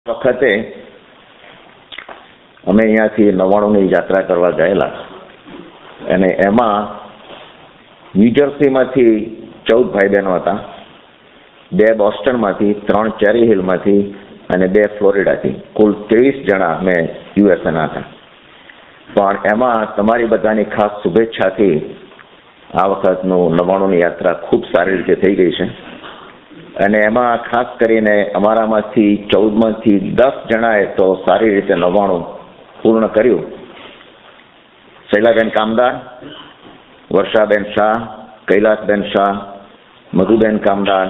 વખતે અમે અહીંયાથી 99ની યાત્રા કરવા ગયેલા અને એમાં ન્યૂજર્સીમાંથી 14 ભાઈ બહેનો હતા, 2 બોસ્ટનમાંથી, 3 ચેરી હિલમાંથી અને 2 ફ્લોરિડાથી. કુલ 23 જણા અમે યુએસએના હતા. પણ એમાં તમારી બધાની ખાસ શુભેચ્છાથી આ વખતનું 99ની યાત્રા ખૂબ સારી રીતે થઈ ગઈ છે. અને એમાં ખાસ કરીને અમારામાંથી 14માંથી 10 જણાએ તો સારી રીતે 99 પૂર્ણ કર્યું. શૈલાબેન કામદાર, વર્ષાબેન શાહ, કૈલાસબેન શાહ, મધુબેન કામદાર,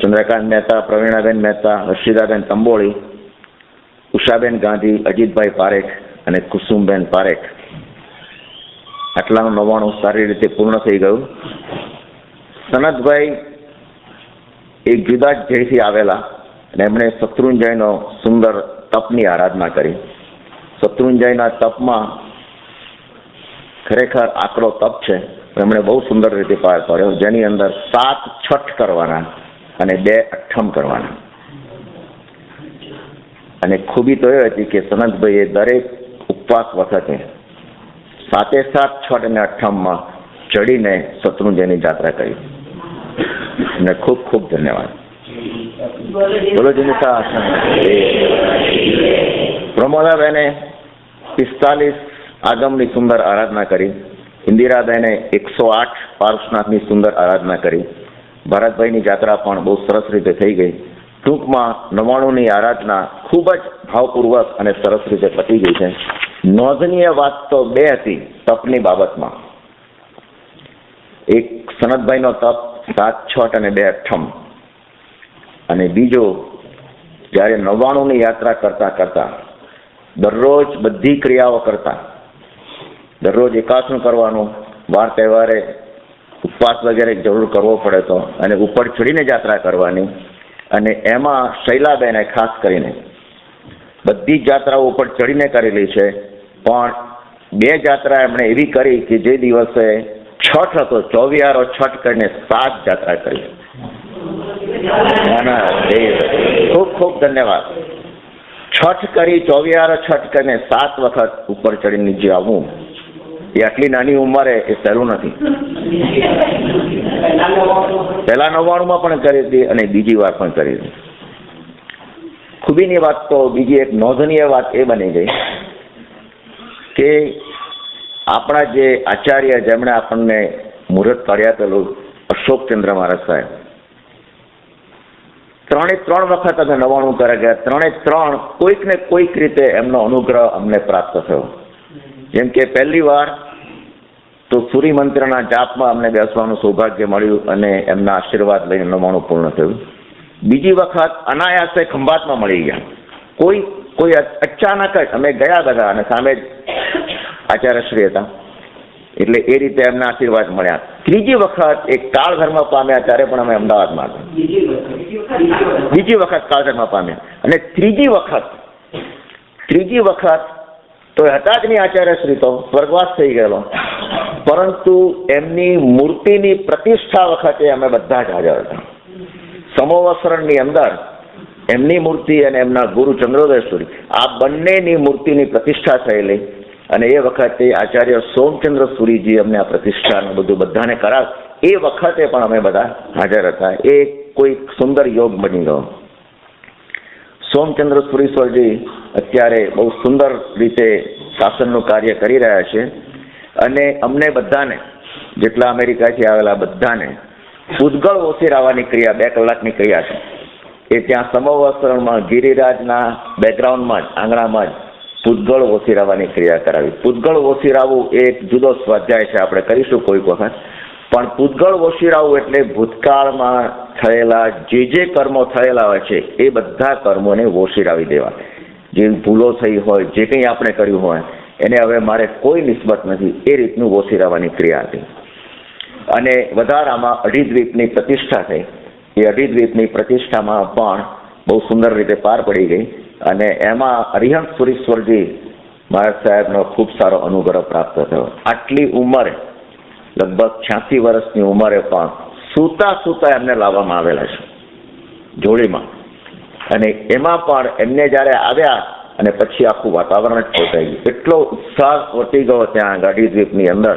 ચંદ્રકાંત મહેતા, પ્રવીણાબેન મહેતા, હર્ષિદાબેન તંબોળી, ઉષાબેન ગાંધી, અજીતભાઈ પારેખ અને કુસુમબેન પારેખ. આટલાનું 99 સારી રીતે પૂર્ણ થઈ ગયું. સનતભાઈ એક જુદા જ ધ્યેયથી આવેલા અને એમણે શત્રુંજયનો સુંદર તપની આરાધના કરી. શત્રુંજયના તપમાં ખરેખર આકરો તપ છે, એમણે બહુ સુંદર રીતે પાર પાડ્યો, જેની અંદર 7 છઠ કરવાના અને 2 અઠ્ઠમ કરવાના. અને ખૂબી તો એ હતી કે સનતભાઈએ દરેક ઉપવાસ વખતે 7 છઠ અને અઠ્ઠમમાં ચડીને શત્રુંજયની યાત્રા કરી. અને ખૂબ ખૂબ ધન્યવાદ. બોલો જીનિતા. પ્રમોદાબેને 45 આગમની સુંદર આરાધના કરી. ઇન્દિરાબેને 108 પાર્શ્વનાથની સુંદર આરાધના કરી. ભરતભાઈની યાત્રા પણ બહુ સરસ રીતે થઈ ગઈ. ટૂંકમાં 99ની આરાધના ખૂબ જ ભાવપૂર્વક અને સરસ રીતે પતી ગઈ છે. નોંધનીય વાત તો 2 હતી તપની બાબતમાં. એક સનતભાઈનો તપ 7 છઠ અને 2 અઠ્ઠમ, અને બીજો જ્યારે 99ની યાત્રા કરતા કરતા દરરોજ બધી ક્રિયાઓ કરતા, દરરોજ એકાસનું કરવાનું, વાર તહેવારે ઉપવાસ વગેરે જરૂર કરવો પડે તો, અને ઉપર ચડીને યાત્રા કરવાની. અને એમાં શૈલાબેને ખાસ કરીને બધી જ યાત્રાઓ ઉપર ચડીને કરેલી છે, પણ 2 યાત્રા એમણે એવી કરી કે જે દિવસે છઠ હતો 24 છઠ કરીને 7 યાત્રા કરી. ખૂબ ખૂબ ધન્યવાદ. છઠ કરી 24 છઠ કરીને 7 વખત ઉપર ચડીને નીચે આવવું, એ આટલી નાની ઉંમરે એ સહેલું નથી. પહેલા 99માં પણ કરી હતી અને બીજી વાર પણ કરી હતી. ખૂબીની વાત તો બીજી એક નોંધનીય વાત એ બની ગઈ કે આપણા જે આચાર્ય જેમણે આપણને મુહૂર્ત કાઢ્યા પેલું અશોકચંદ્ર મહારાજ સાહેબ, 3 વખત અમે 99 કરી ગયા. 3 કોઈક ને કોઈક રીતે એમનો અનુગ્રહ અમને પ્રાપ્ત થયો. જેમ કે પહેલી વાર તો સૂર્યમંત્રના જાપમાં અમને બેસવાનું સૌભાગ્ય મળ્યું અને એમના આશીર્વાદ લઈને 99 પૂર્ણ થયું. બીજી વખત અનાયાસે ખંભાતમાં મળી ગયા. કોઈ અચાનક જ અમે ગયા બધા, અને સામે જ આચાર્યશ્રી હતા, એટલે એ રીતે એમના આશીર્વાદ મળ્યા. ત્રીજી વખત એક કાળ ધર્મ પામ્યા, ત્યારે પણ અમે અમદાવાદમાં હતા. બીજી વખત કાળ ધર્મ પામ્યા. અને ત્રીજી વખત તો હતા જ નહીં આચાર્યશ્રી, તો સ્વર્ગવાસ થઈ ગયેલો, પરંતુ એમની મૂર્તિની પ્રતિષ્ઠા વખતે અમે બધા જ હાજર હતા. સમોવસરણની અંદર એમની મૂર્તિ અને એમના ગુરુ ચંદ્રોદયસુરી, આ બંનેની મૂર્તિની પ્રતિષ્ઠા થયેલી. અને એ વખતે આચાર્ય સોમચંદ્ર સુરીજી અમને આ પ્રતિષ્ઠાનું બધું બધાને કરાવ, એ વખતે પણ અમે બધા હાજર હતા. એ કોઈ સુંદર યોગ બની ગયો. સોમચંદ્ર સુરીશ્વરજી અત્યારે બહુ સુંદર રીતે શાસનનું કાર્ય કરી રહ્યા છે. અને અમને બધાને, જેટલા અમેરિકાથી આવેલા બધાને, ઉદ્ગળ ઓસેરાવાની ક્રિયા 2 કલાકની ક્રિયા છે. એ ત્યાં સમોવસરણમાં ગિરિરાજના બેકગ્રાઉન્ડમાં જ, આંગણામાં જ પૂતગળ ઓસેરાવાની ક્રિયા કરાવી. પૂતગળ ઓસેરાવું એ એક જુદો સ્વાધ્યાય છે, આપણે કરીશું કોઈક વખત. પણ પૂતગળ ઓસેરાવું એટલે ભૂતકાળમાં થયેલા જે કર્મો થયેલા હોય છે એ બધા કર્મોને ઓસેરાવી દેવા. જે ભૂલો થઈ હોય, જે કંઈ આપણે કર્યું હોય એને હવે મારે કોઈ નિસ્બત નથી, એ રીતનું ઓસેરાવાની ક્રિયા હતી. અને વધારામાં અઢીદ્વીપની પ્રતિષ્ઠા થઈ. એ અઢીદ્વીપની પ્રતિષ્ઠામાં પણ બહુ સુંદર રીતે પાર પડી ગઈ. અને એમાં અરિહંત સુરીશ્વરજી મહારાજ સાહેબનો ખૂબ સારો અનુગ્રહ પ્રાપ્ત થયો. આટલી ઉંમરે, લગભગ 86 વર્ષની ઉંમરે પણ સૂતા એમને લાવવામાં આવેલા છે જોડીમાં. અને એમાં પણ એમને જ્યારે આવ્યા અને પછી આખું વાતાવરણ જ પહોંચાઈ ગયું. એટલો ઉત્સાહ વટી ગયો ત્યાં ગાડી દ્વીપની અંદર.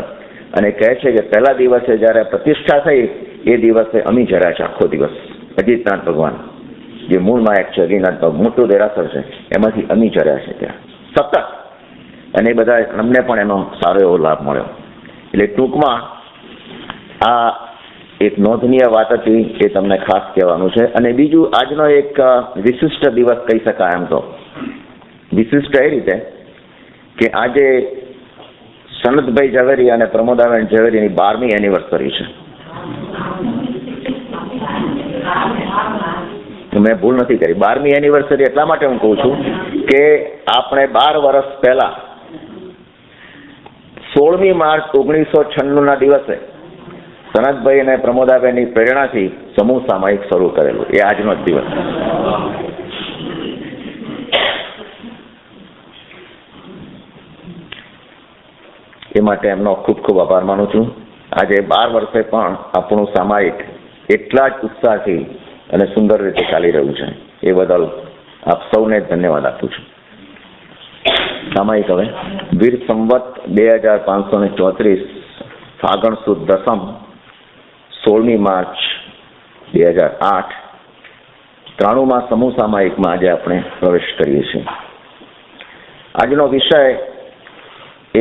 અને કહે છે કે પહેલા દિવસે જ્યારે પ્રતિષ્ઠા થઈ એ દિવસે અમી જર્યા છે આખો દિવસ. અજીતનાથ ભગવાન જે મૂળ નાયક છે, અજીતનાથ મોટું દેરાસર છે, એમાંથી અમી જર્યા છે ત્યાં સતત. અને એ બધા અમને પણ એનો સારો એવો લાભ મળ્યો. એટલે ટૂંકમાં આ એક નોંધનીય વાત હતી, એ તમને ખાસ કહેવાનું છે. અને બીજું, આજનો એક વિશિષ્ટ દિવસ કહી શકાય. એમ તો વિશિષ્ટ એ રીતે કે આજે સનતભાઈ ઝવેરી અને પ્રમોદાબેન ઝવેરીની 12મી એનિવર્સરી છે. મેં ભૂલ નથી કરી. 12મી એનિવર્સરી એટલા માટે હું કહું છું કે આપણે 12 વર્ષ પહેલા 16મી માર્ચ 1996 ના દિવસે સનતભાઈ અને પ્રમોદાબેનની પ્રેરણાથી સમૂહ સામાયિક શરૂ કરેલું. એ આજનો જ દિવસ. એ માટે એમનો ખૂબ ખૂબ આભાર માનું છું. આજે 12 વર્ષે પણ આપણું સામાયિક એટલા જ ઉત્સાહથી અને સુંદર રીતે ચાલી રહ્યું છે. એ બદલ આપ સૌને ધન્યવાદ આપું છું. સામાયિક હવે વીર સંવત 2534 ફાગણ સુદ દસમ 16મી માર્ચ 2008 93માં સમૂહ સામાયિકમાં આજે આપણે પ્રવેશ કરીએ છીએ. આજનો વિષય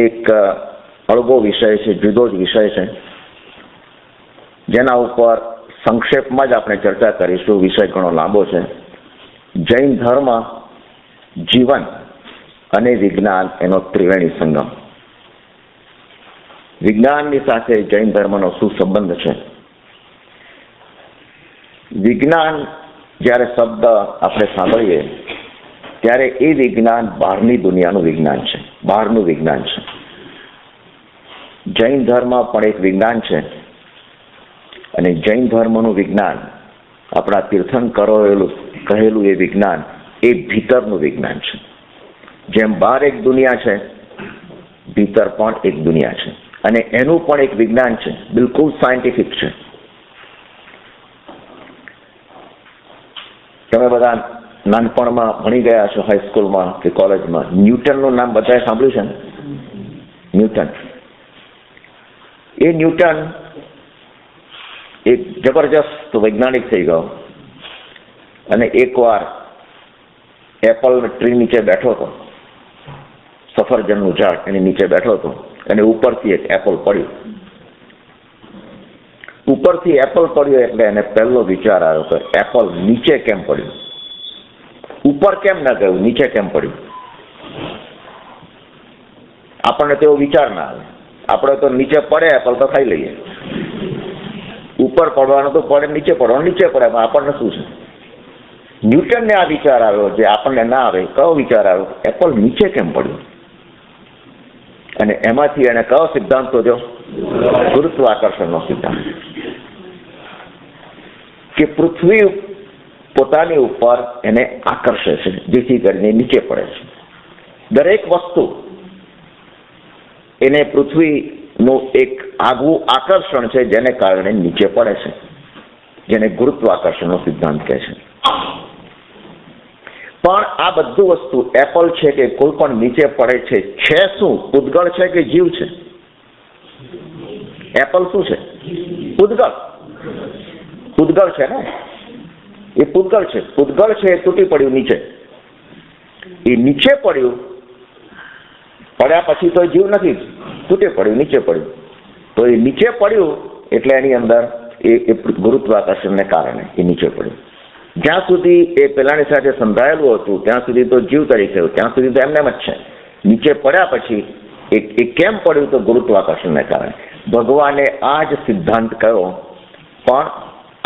એક અળગો વિષય છે, જુદો જ વિષય છે, જેના ઉપર સંક્ષેપમાં જ આપણે ચર્ચા કરીશું. વિષય ઘણો લાંબો છે. જૈન ધર્મ, જીવન અને વિજ્ઞાન, એનો ત્રિવેણી સંગમ. વિજ્ઞાનની સાથે જૈન ધર્મનો શું સંબંધ છે? વિજ્ઞાન જ્યારે શબ્દ આપણે સાંભળીએ ત્યારે એ વિજ્ઞાન બહારની દુનિયાનું વિજ્ઞાન છે, બહારનું વિજ્ઞાન છે. જૈન ધર્મ પણ એક વિજ્ઞાન છે. અને જૈન ધર્મનું વિજ્ઞાન, આપણા તીર્થંકરોએ કહેલું એ વિજ્ઞાન, એ ભીતરનું વિજ્ઞાન છે. જેમ બહાર એક દુનિયા છે, ભીતર પણ એક દુનિયા છે. અને એનું પણ એક વિજ્ઞાન છે, બિલકુલ સાયન્ટિફિક છે. તમે બધા નાનપણમાં ભણી ગયા છો, હાઈસ્કૂલમાં કે કોલેજમાં. ન્યૂટનનું નામ બધાએ સાંભળ્યું છે ને? ન્યૂટન. એ ન્યૂટન એક જબરજસ્ત વૈજ્ઞાનિક થઈ ગયો. અને એકવાર એપલ ટ્રી નીચે બેઠો હતો, સફરજનનું ઝાડ એની નીચે બેઠો હતો, અને ઉપરથી એક એપલ પડ્યું. ઉપરથી એપલ પડ્યો એટલે એને પહેલો વિચાર આવ્યો કે એપલ નીચે કેમ પડ્યું? ઉપર કેમ ના ગયું, નીચે કેમ પડ્યું? આપણને તેવો વિચાર ના આવે. આપણે તો નીચે પડે એપલ તો ખાઈ લઈએ. ઉપર પડવાનું તો પડે, નીચે પડવાનું નીચે પડે. આપણને શું છે? ન્યૂટનને આ વિચાર આવ્યો, જે આપણને ના આવે. કયો વિચાર આવ્યો? એપલ નીચે કેમ પડ્યું? અને એમાંથી એને કયો સિદ્ધાંત શોધ્યો? ગુરુત્વાકર્ષણનો સિદ્ધાંત. કે પૃથ્વી પોતાની ઉપર એને આકર્ષે છે, જેથી કરીને નીચે પડે છે. દરેક વસ્તુ એને પૃથ્વીનું એક આગવું આકર્ષણ છે, જેને કારણે નીચે પડે છે, જેને ગુરુત્વાકર્ષણનો સિદ્ધાંત કહે છે. પણ આ બધું વસ્તુ, એપલ છે કે કોઈ પણ નીચે પડે છે શું? પૂતગળ છે કે જીવ છે? એપલ શું છે? પૂતગળ. પૂતગળ છે ને? એ પૂતગળ છે. પૂતગળ છે એ તૂટી પડ્યું નીચે. એ નીચે પડ્યું, પડ્યા પછી તો જીવ નથી, તૂટે પડ્યું, નીચે પડ્યું. તો એ નીચે પડ્યું એટલે એની અંદર એ ગુરુત્વાકર્ષણને કારણે એ નીચે પડ્યું. જ્યાં સુધી એ પેલાની સાથે સંધાયેલું હતું ત્યાં સુધી તો જીવ તરીકે, ત્યાં સુધી તો એમને જ છે. નીચે પડ્યા પછી એ કેમ પડ્યું? તો ગુરુત્વાકર્ષણને કારણે. ભગવાને આ જ સિદ્ધાંત કહ્યો, પણ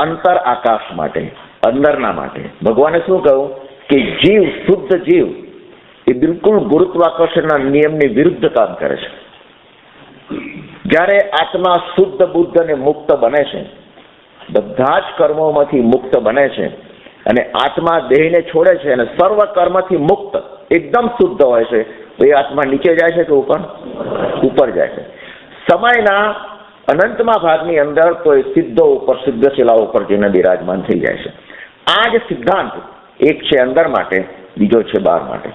અંતર આકાશ માટે, અંદરના માટે. ભગવાને શું કહ્યું? કે જીવ, શુદ્ધ જીવ, એ બિલકુલ ગુરુત્વાકર્ષણના નિયમની વિરુદ્ધ કામ કરે છે. જ્યારે આત્મા શુદ્ધ, બુદ્ધ અને મુક્ત બને છે, બધા જ કર્મોમાંથી મુક્ત બને છે, અને આત્મા દેહને છોડે છે અને સર્વ કર્મથી મુક્ત, એકદમ શુદ્ધ હોય છે, તો એ આત્મા નીચે જાય છે કે ઉપર? ઉપર જાય છે. સમયના અનંતમાં ભાગની અંદર તો એ સિદ્ધો ઉપર, સિદ્ધ શિલાઓ ઉપર જઈને બિરાજમાન થઈ જાય છે. આ જ સિદ્ધાંત એક છે અંદર માટે, બીજો છે બહાર માટે.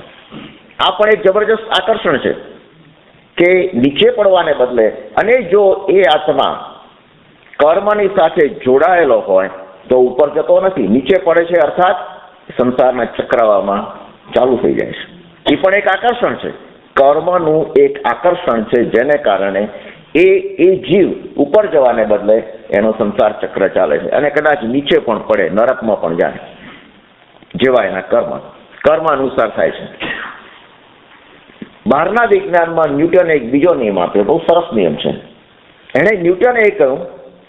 આ પણ એક જબરજસ્ત આકર્ષણ છે કે નીચે પડવાને બદલે, અને જો એ આત્મા કર્મની સાથે જોડાયેલો હોય તો ઉપર જતો નથી, નીચે પડે છે, અર્થાત સંસારના ચક્રાવામાં ચાલુ થઈ જાય છે. એ પણ એક આકર્ષણ છે, કર્મનું એક આકર્ષણ છે, જેને કારણે એ જીવ ઉપર જવાને બદલે એનો સંસાર ચક્ર ચાલે છે અને કદાચ નીચે પણ પડે, નરકમાં પણ જાય, જેવા એના કર્મ અનુસાર થાય છે. બહારના વિજ્ઞાનમાં ન્યૂટને એક બીજો નિયમ આપ્યો, બહુ સરસ નિયમ છે. ન્યૂટને એ કહ્યું,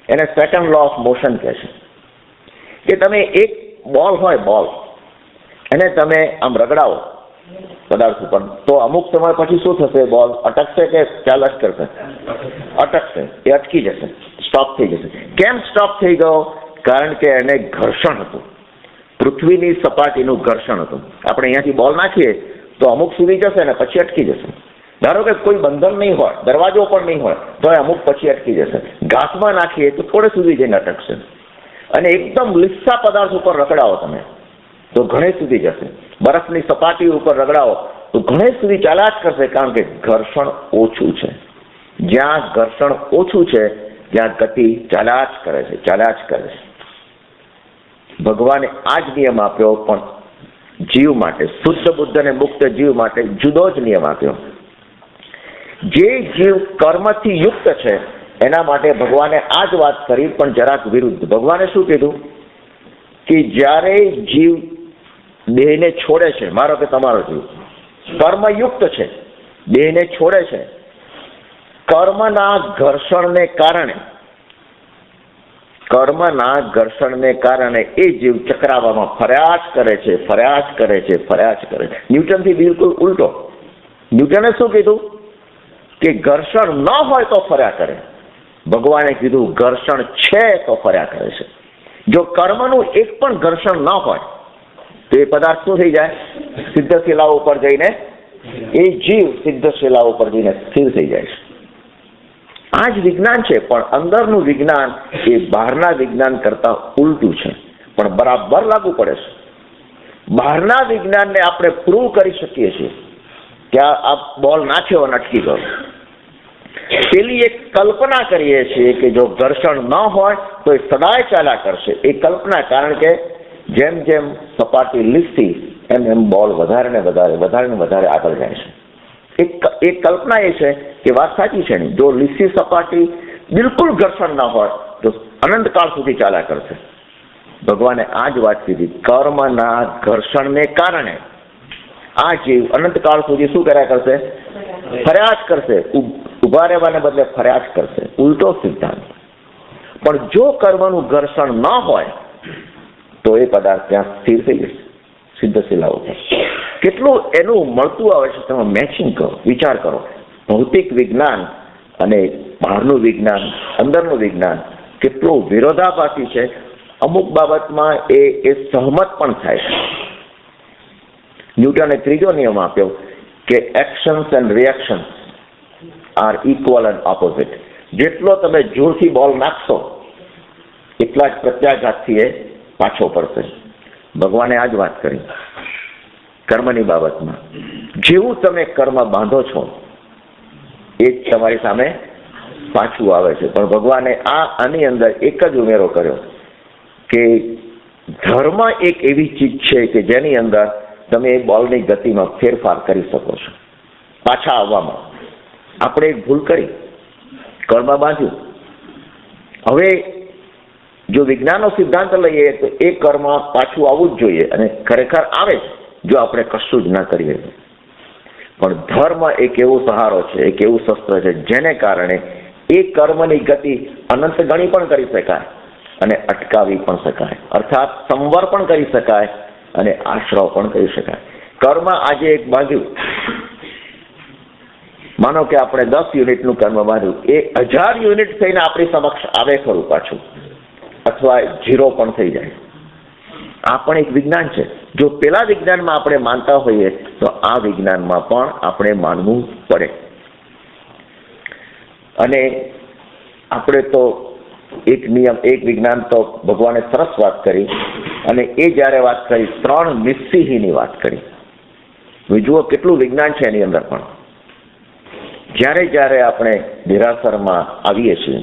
એને સેકન્ડ લો ઓફ મોશન કહે છે, કે તમે એક બોલ હોય, બોલ એને તમે આમ રગડાવો પદાર્થ ઉપર, તો અમુક સમય પછી શું થશે? બોલ અટકશે કે ચાલક કરશે? અટકશે, એ અટકી જશે, સ્ટોપ થઈ જશે. કેમ સ્ટોપ થઈ ગયો? કારણ કે એને ઘર્ષણ હતું, પૃથ્વીની સપાટીનું ઘર્ષણ હતું. આપણે અહીંયાથી બોલ નાખીએ તો અમુક સુધી જશે ને પછી અટકી જશે. ધારો કે કોઈ બંધન નહીં હોય, દરવાજો પણ નહીં હોય, તો અમુક પછી અટકી જશે. ઘાસમાં નાખીએ તો થોડે સુધી જઈને અટકશે, અને એકદમ લીસા પદાર્થ ઉપર રગડાવો તમે તો ઘણે સુધી જશે. બરફની સપાટી ઉપર રગડાવો તો ઘણે સુધી ચાલ્યા જ કરશે, કારણ કે ઘર્ષણ ઓછું છે. જ્યાં ઘર્ષણ ઓછું છે ત્યાં ગતિ ચાલ્યા જ કરે છે, ચાલ્યા જ કરે છે. ભગવાને આ જ નિયમ આપ્યો, પણ જીવ માટે, શુદ્ધ બુદ્ધ અને મુક્ત જીવ માટે જુદો જ નિયમ આપ્યો. જે જીવ કર્મથી યુક્ત છે એના માટે ભગવાને આ જ વાત કરી, પણ જરાક વિરુદ્ધ. ભગવાને શું કીધું? કે જ્યારે જીવ દેહને છોડે છે, મારો કે તમારો જીવ કર્મયુક્ત છે, દેહને છોડે છે, કર્મના ઘર્ષણને કારણે એ જીવ ચક્રાવામાં ફર્યા જ કરે છે. ન્યૂટનથી બિલકુલ ઉલટો. ન્યૂટને શું કીધું? કે ઘર્ષણ ન હોય તો ફર્યા કરે. ભગવાને કીધું ઘર્ષણ છે તો ફર્યા કરે છે. જો કર્મનું એક પણ ઘર્ષણ ન હોય તો એ પદાર્થ શું થઈ જાય? સિદ્ધ શિલા ઉપર જઈને, એ જીવ સિદ્ધ શિલા ઉપર જઈને સ્થિર થઈ જાય છે. આ જ વિજ્ઞાન છે, પણ અંદરનું વિજ્ઞાન એ બહારના વિજ્ઞાન કરતા ઉલટું છે, પણ બરાબર લાગુ પડે છે. બહારના વિજ્ઞાનને આપણે પ્રૂવ કરી શકીએ છીએ કે આ બોલ નાખ્યો અને અટકી ગયો. પેલી એક કલ્પના કરીએ છીએ કે જો ઘર્ષણ ન હોય તો એ સદાય ચાલ્યા કરશે. એ કલ્પના, કારણ કે જેમ જેમ સપાટી લીસી એમ બોલ વધારે ને વધારે આગળ જાય છે. એક કલ્પના એ છે કે વાત સાચી છે નહીં. જો લીસી સપાટી બિલકુલ ઘર્ષણ ના હોય તો અનંતકાળ સુધી ચાલ્યા કરશે. ભગવાને આ જ વાત કીધી, કર્મના ઘર્ષણને કારણે આ જીવ અનંતકાળ સુધી શું કર્યા કરશે? ફર્યા જ કરશે. ઉભા રહેવાને બદલે ફર્યા જ કરશે. ઉલટો સિદ્ધાંત. પણ જો કર્મનું ઘર્ષણ ન હોય તો એ પદાર્થ ત્યાં સ્થિર થઈ જશે, સિદ્ધ શિલા ઉપર. કેટલું એનું મળતું આવે છે, તમે મેચિંગ કરો, વિચાર કરો. ભૌતિક વિજ્ઞાન અને બહારનું વિજ્ઞાન, અંદરનું વિજ્ઞાન કેટલું વિરોધાભાસી છે. અમુક બાબતમાં એ સહમત પણ થાય છે. ન્યૂટને ત્રીજો નિયમ આપ્યો કે actions and reactions are equal and opposite. જેટલો તમે જોરથી બોલ નાખશો એટલા જ પ્રત્યાઘાતથી એ પાછો પડશે. ભગવાને આ જ વાત કરી કર્મની બાબતમાં. જેવું તમે કર્મ બાંધો છો એ જ તમારી સામે પાછું આવે છે. પણ ભગવાને આની અંદર એક જ ઉમેરો કર્યો કે ધર્મ એક એવી ચીજ છે કે જેની અંદર તમે એ બોલની ગતિમાં ફેરફાર કરી શકો છો, પાછા આવવામાં. આપણે એક ભૂલ કરી, કર્મ બાંધ્યું. હવે જો વિજ્ઞાનનો સિદ્ધાંત લઈએ તો એ કર્મ પાછું આવવું જ જોઈએ, અને ખરેખર આવે જ જો આપણે કશું જ ના કરીએ. પણ ધર્મ એક એવો સહારો છે, એક એવું શસ્ત્ર છે જેને કારણે એ કર્મની ગતિ અનંત ગણી પણ કરી શકાય અને અટકાવી પણ શકાય. અર્થાત સંવર પણ કરી શકાય અને આશ્રવ પણ કરી શકાય. કર્મ આજે એક બાંધ્યું, માનો કે આપણે 10 યુનિટનું કર્મ બાંધ્યું, એ 1000 યુનિટ થઈને આપણી સમક્ષ આવે ખરું પાછું, અથવા 0 પણ થઈ જાય. આ પણ એક વિજ્ઞાન છે. જો પેલા વિજ્ઞાનમાં આપણે માનતા હોઈએ તો આ વિજ્ઞાનમાં પણ આપણે માનવું પડે. અને આપણે તો એક નિયમ, એક વિજ્ઞાન તો ભગવાને સરસ વાત કરી, અને એ જ્યારે વાત કરી 3 નિસ્સિહીની વાત કરી. જુઓ કેટલું વિજ્ઞાન છે એની અંદર. પણ જ્યારે આપણે દેરાસરમાં આવીએ છીએ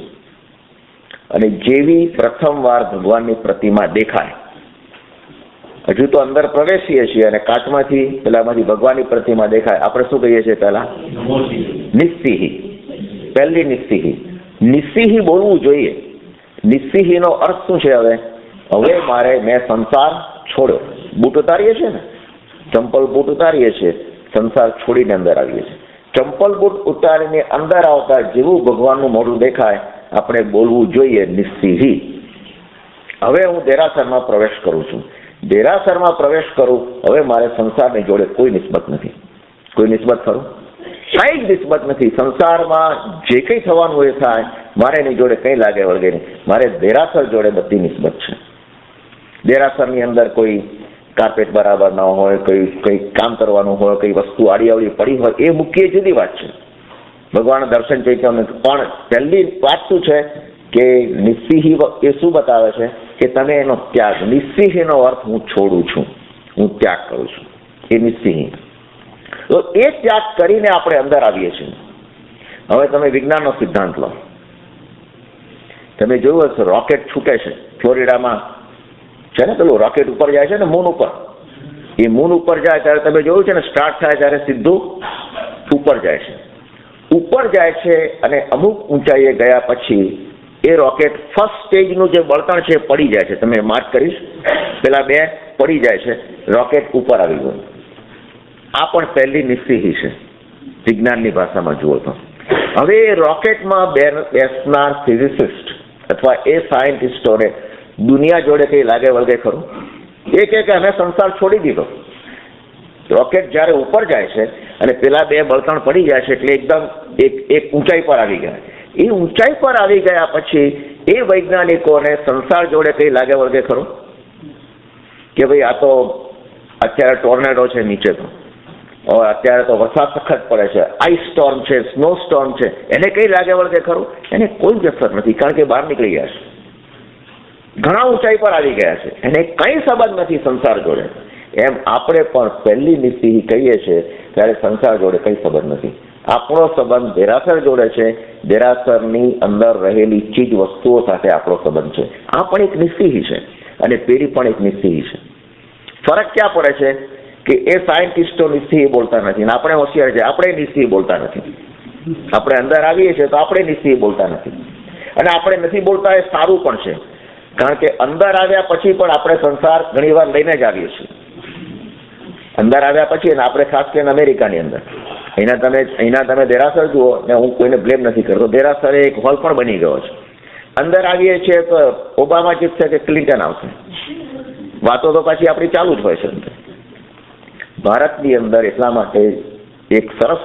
અને જેવી પ્રથમવાર ભગવાનની પ્રતિમા દેખાય, હજુ તો અંદર પ્રવેશીએ છીએ અને કાચમાંથી પેલામાંથી ભગવાનની પ્રતિમા દેખાય, આપણે શું કહીએ છીએ? પહેલા નિસ્સિહી, પહેલી નિસ્સિહી. નિસ્સિહી બોલવું જોઈએ. નિસ્સિહીનો અર્થ શું છે? હવે મેં સંસાર છોડ્યો. બૂટ ઉતારીએ છીએ ને, ચંપલ બૂટ ઉતારીએ છીએ, સંસાર છોડીને અંદર આવીએ છીએ. ચંપલ બૂટ ઉતારીને અંદર આવતા જેવું ભગવાનનું મોઢું દેખાય, આપણે બોલવું જોઈએ નિસ્સિહી. હવે હું દેરાસરમાં પ્રવેશ કરું છું. દેરાસરમાં પ્રવેશ કરું, હવે મારે સંસારની જોડે કોઈ નિસ્બત નથી. કોઈ નિસ્બત ખરું? કઈ જ નિસ્બત નથી. સંસારમાં જે કંઈ થવાનું હોય થાય, મારે એની જોડે કંઈ લાગે વળગે નહીં. મારે દેરાસર જોડે બધી નિસ્બત છે. દેરાસરની અંદર કોઈ કાર્પેટ બરાબર ન હોય, કંઈ કામ કરવાનું હોય, કઈ વસ્તુ આડી આવડી પડી હોય, એ મૂકીએ જુદી વાત છે. ભગવાન દર્શન ચૈતન્ય. પણ પહેલી વાત શું છે કે નિસ્સિહી એ શું બતાવે છે કે તમે એનો ત્યાગ. નિસ્સિહીનો અર્થ હું છોડું છું, હું ત્યાગ કરું છું, એ નિસ્સિહી. તો એ ત્યાગ કરીને આપણે અંદર આવીએ છીએ. હવે તમે વિજ્ઞાનનો સિદ્ધાંત લો. તમે જોયું હશે રોકેટ છૂટે છે ફ્લોરિડામાં છે ને, પેલું રોકેટ ઉપર જાય છે ને મૂન ઉપર. એ મૂન ઉપર જાય ત્યારે તમે જોયું છે ને, સ્ટાર્ટ થાય ત્યારે સીધું ઉપર જાય છે. ઉપર જાય છે અને અમુક ઊંચાઈએ ગયા પછી એ રોકેટ ફર્સ્ટ સ્ટેજનું જે બળતણ છે એ પડી જાય છે. તમે માર્ક કરીશ, પેલા 2 પડી જાય છે, રોકેટ ઉપર આવી ગયું. આ પણ પહેલી નિસ્સિહી છે વિજ્ઞાનની ભાષામાં જુઓ તો. હવે એ રોકેટમાં બેસનાર ફિઝિસિસ્ટ અથવા એ સાયન્ટિસ્ટોને દુનિયા જોડે કંઈ લાગે વળગે ખરું? એ કે અમે સંસાર છોડી દીધો. રોકેટ જ્યારે ઉપર જાય છે અને પેલા 2 બળતણ પડી જાય છે એટલે એકદમ એક ઊંચાઈ પર આવી ગયા. એ ઊંચાઈ પર આવી ગયા પછી એ વૈજ્ઞાનિકોને સંસાર જોડે કંઈ લાગે વળગે ખરું? કે ભાઈ આ તો અત્યારે ટોર્નેડો છે નીચે, તો અત્યારે તો વરસાદ સખત પડે છે, આઈસ સ્ટોર્મ છે, સ્નો સ્ટોર્મ છે, એને કંઈ લાગે વળગે ખરું? એને કોઈ જ અસર નથી, કારણ કે બહાર નીકળી ગયા છે, ઘણા ઊંચાઈ પર આવી ગયા છે, એને કંઈ સંબંધ નથી સંસાર જોડે. એમ આપણે પણ પહેલી નિસ્સિહી કહીએ છીએ ત્યારે સંસાર જોડે કંઈ સંબંધ નથી. આપણો સંબંધ દેરાસર જોડે છે. દેરાસરની અંદર રહેલી ચીજ વસ્તુઓ સાથે આપણો સંબંધ છે. આ પણ એક નિસ્સિહી છે અને પેઢી પણ એક નિસ્સિહી છે. ફરક ક્યાં પડે છે કે એ સાયન્ટિસ્ટો નિસ્સિહી બોલતા નથી, આપણે હોશિયાર છે, આપણે નિસ્સિહી બોલતા નથી. આપણે અંદર આવીએ છીએ તો આપણે નિસ્સિહી બોલતા નથી, અને આપણે નથી બોલતા એ સારું પણ છે, કારણ કે અંદર આવ્યા પછી પણ આપણે સંસાર ઘણીવાર લઈને જ આવીએ છીએ. અંદર આવ્યા પછી, અને આપણે ખાસ કરીને અમેરિકાની અંદર અહીંના તમે દેરાસર જુઓ ને, હું કોઈને બ્લેમ નથી કરતો, દેરાસર એક હોલ પણ બની ગયો છે. અંદર આવીએ છીએ તો ઓબામા જીતશે કે ક્લિન્ટન આવશે, વાતો તો પાછી આપણી ચાલુ જ હોય છે. ભારતની અંદર એટલા માટે એક સરસ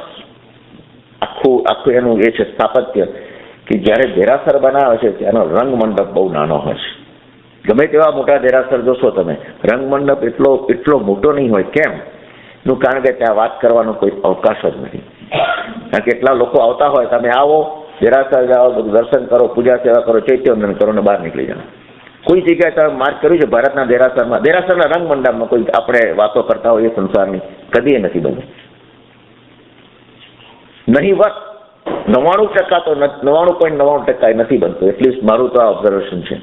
આખું એનું એ છે સ્થાપત્ય કે જ્યારે દેરાસર બનાવે છે ત્યાંનો રંગમંડપ બહુ નાનો હોય છે. ગમે તેવા મોટા દેરાસર જોશો તમે, રંગમંડપ એટલો મોટો નહીં હોય. કેમ? કારણ કે ત્યાં વાત કરવાનો કોઈ અવકાશ જ નથી. કારણ કે એટલા લોકો આવતા હોય, તમે આવો દેરાસર જાઓ, બધું દર્શન કરો, પૂજા સેવા કરો, ચૈત્યવંદન કરો ને બહાર નીકળી જાઓ. કોઈ જગ્યાએ તમે માર્ક કર્યું છે ભારતના દેરાસરના રંગમંડપમાં કોઈ આપણે વાતો કરતા હોઈએ સંસારની? કદી નથી બની. નહીવત 99% તો 99.99% નથી બનતું. એટલીસ્ટ મારું તો આ ઓબ્ઝર્વેશન છે.